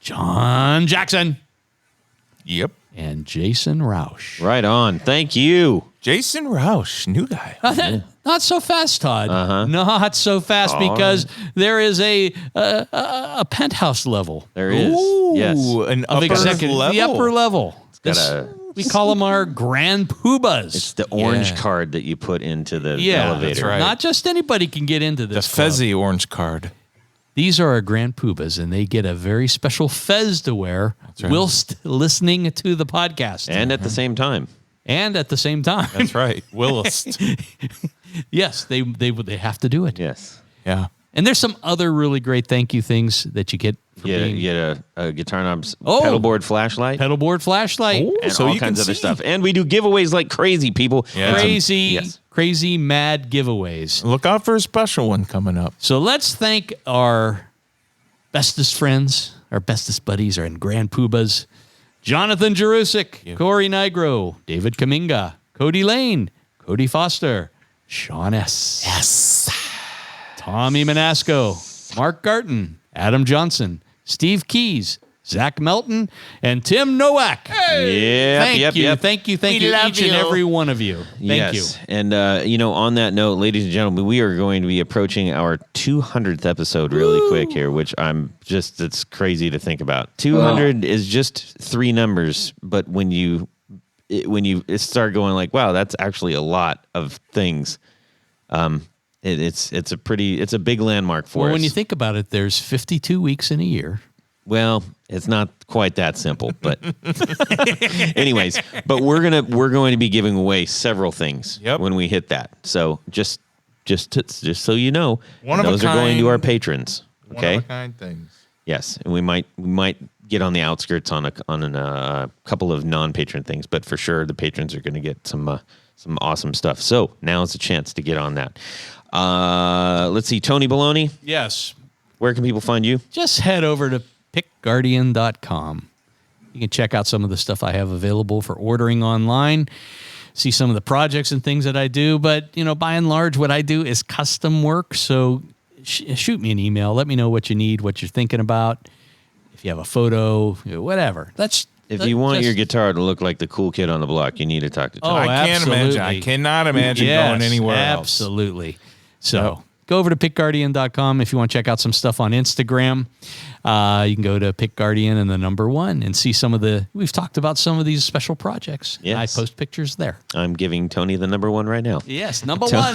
B: John Jackson,
C: Yep.
B: and Jason Roush.
A: Right on. Thank you.
C: Jason Roush, new guy.
B: Not so fast, Todd. Not so fast because there is a penthouse level
A: There is. Yes.
C: Ooh, an
B: of
C: upper
B: executive,
C: level.
B: the upper level.
A: got
B: This-
A: a-
B: we call them our grand poobahs.
A: It's the orange
C: Yeah.
A: card that you put into the
B: Yeah,
A: elevator.
C: that's right.
B: Not just anybody can get into
C: The
B: this club.
C: fezzy orange card.
B: These are our grand poobahs, and they get a very special fez to wear
C: right.
B: whilst listening to the podcast.
A: And at the same time.
B: And at the same time.
C: That's right. Willist.
B: Yes, they have to do it.
A: Yes.
C: Yeah.
B: And there's some other really great thank you things that you get for
A: You
B: being
A: get a Guitar Knobs
B: Oh.
A: pedal board flashlight
B: pedal board flashlight.
C: Oh.
A: and
C: so
A: all
C: you can
A: kinds of other
C: see.
A: stuff. And we do giveaways like crazy, people.
C: Yeah.
A: And some-
B: Crazy,
A: yes.
B: crazy mad giveaways.
C: Look out for a special one coming up.
B: So let's thank our bestest friends, our bestest buddies, our grand poobahs. Jonathan Jerusik, Corey Nigro, David Kaminga, Cody Lane, Cody Foster, Sean S. Yes. Tommy Manasco, Mark Garton, Adam Johnson, Steve Keys, Zach Melton, and Tim Nowak.
A: Yep, yep.
B: Thank you, each and every one of you. Thank you.
A: And, on that note, ladies and gentlemen, we are going to be approaching our 200th episode really quick here, which it's crazy to think about. 200 is just three numbers, but when you start going like, wow, that's actually a lot of things. It's a big landmark for us.
B: Well, when you think about it, there's 52 weeks in a year.
A: Well, it's not quite that simple, but anyways, but we're going to be giving away several things when we hit that. So just so you know, those are going to our patrons. Okay.
C: One of a kind things.
A: Yes, and we might get on the outskirts on a couple of non-patron things, but for sure the patrons are going to get some awesome stuff. So now is a chance to get on that. Let's see, Tony Baloney.
B: Yes.
A: Where can people find you?
B: Just head over to pickguardian.com. You can check out some of the stuff I have available for ordering online, see some of the projects and things that I do. But, by and large, what I do is custom work. So shoot me an email. Let me know what you need, what you're thinking about. If you have a photo, whatever.
A: If you want your guitar to look like the cool kid on the block, you need to talk to Todd.
C: I can't imagine. I cannot imagine going anywhere else.
B: Absolutely. So go over to pickguardian.com if you want to check out some stuff on Instagram. You can go to pickguardian and the number 1 and see we've talked about some of these special projects.
A: Yes.
B: I post pictures there.
A: I'm giving Tony the number 1 right now.
B: Yes, number 1.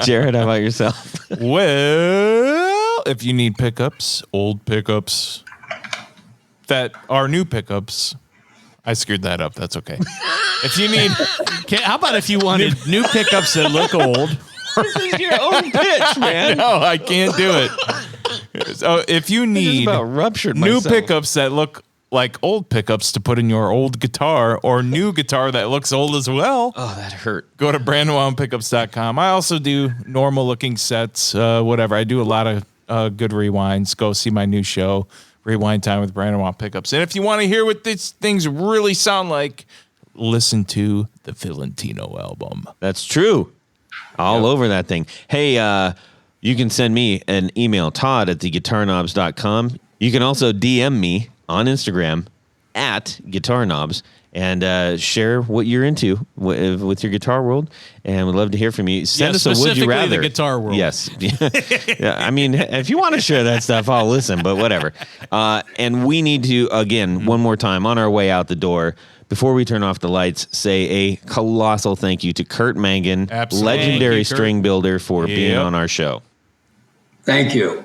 A: Jared, how about yourself?
C: Well, if you need pickups, old pickups that are new pickups, I screwed that up. That's okay. If you need,
B: How about if you wanted new pickups that look old?
A: This is your own pitch, man.
C: no, I can't do it. So if you need
A: about ruptured
C: new
A: myself.
C: pickups that look like old pickups to put in your old guitar or new guitar that looks old as well,
A: Oh, that hurt.
C: go to brandnewpickups.com. I also do normal looking sets, whatever. I do a lot of good rewinds. Go see my new show, Rewind Time with Brandon Pickups. And if you want to hear what these things really sound like, listen to the Valentino album.
A: That's true. All over that thing. Hey, you can send me an email, Todd at theguitarknobs.com. You can also DM me on Instagram at guitarknobs and share what you're into with your guitar world. And we'd love to hear from you. Send us a would you rather.
B: The guitar world.
A: Yes. Yeah, I mean, if you want to share that stuff, I'll listen, but whatever. And we need to, again, one more time on our way out the door, before we turn off the lights, say a colossal thank you to Curt Mangan,
C: Absolutely.
A: legendary
B: Thank you, Curt.
A: string builder, for being on our show.
D: Thank you.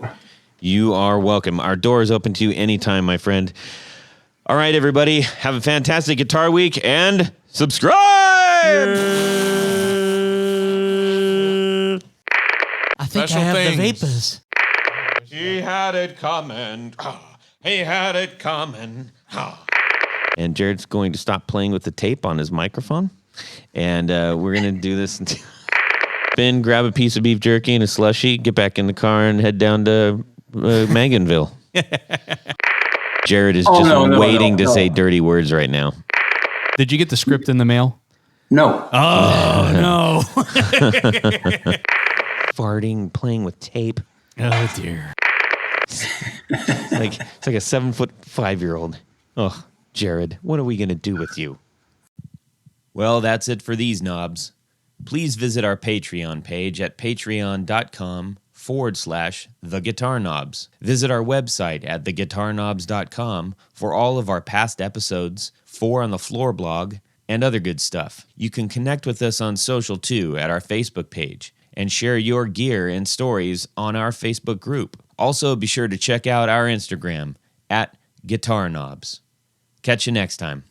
A: You are welcome. Our door is open to you anytime, my friend. All right, everybody. Have a fantastic guitar week and subscribe!
B: I think
C: Special
B: I have
C: things.
B: the vapors.
A: He had it coming. He had it coming. And Jared's going to stop playing with the tape on his microphone. And we're going to do this. Ben, grab a piece of beef jerky and a slushie, get back in the car, and head down to Manganville. Jared is just waiting to say dirty words right now.
B: Did you get the script in the mail?
D: No.
B: Oh, no.
A: Farting, playing with tape.
B: Oh, dear.
A: It's like a 7'5" Oh, Jared, what are we going to do with you? Well, that's it for these knobs. Please visit our Patreon page at patreon.com/theguitarknobs. Visit our website at theguitarknobs.com for all of our past episodes, 4 on the Floor blog, and other good stuff. You can connect with us on social too at our Facebook page and share your gear and stories on our Facebook group. Also, be sure to check out our Instagram at Guitar Knobs. Catch you next time.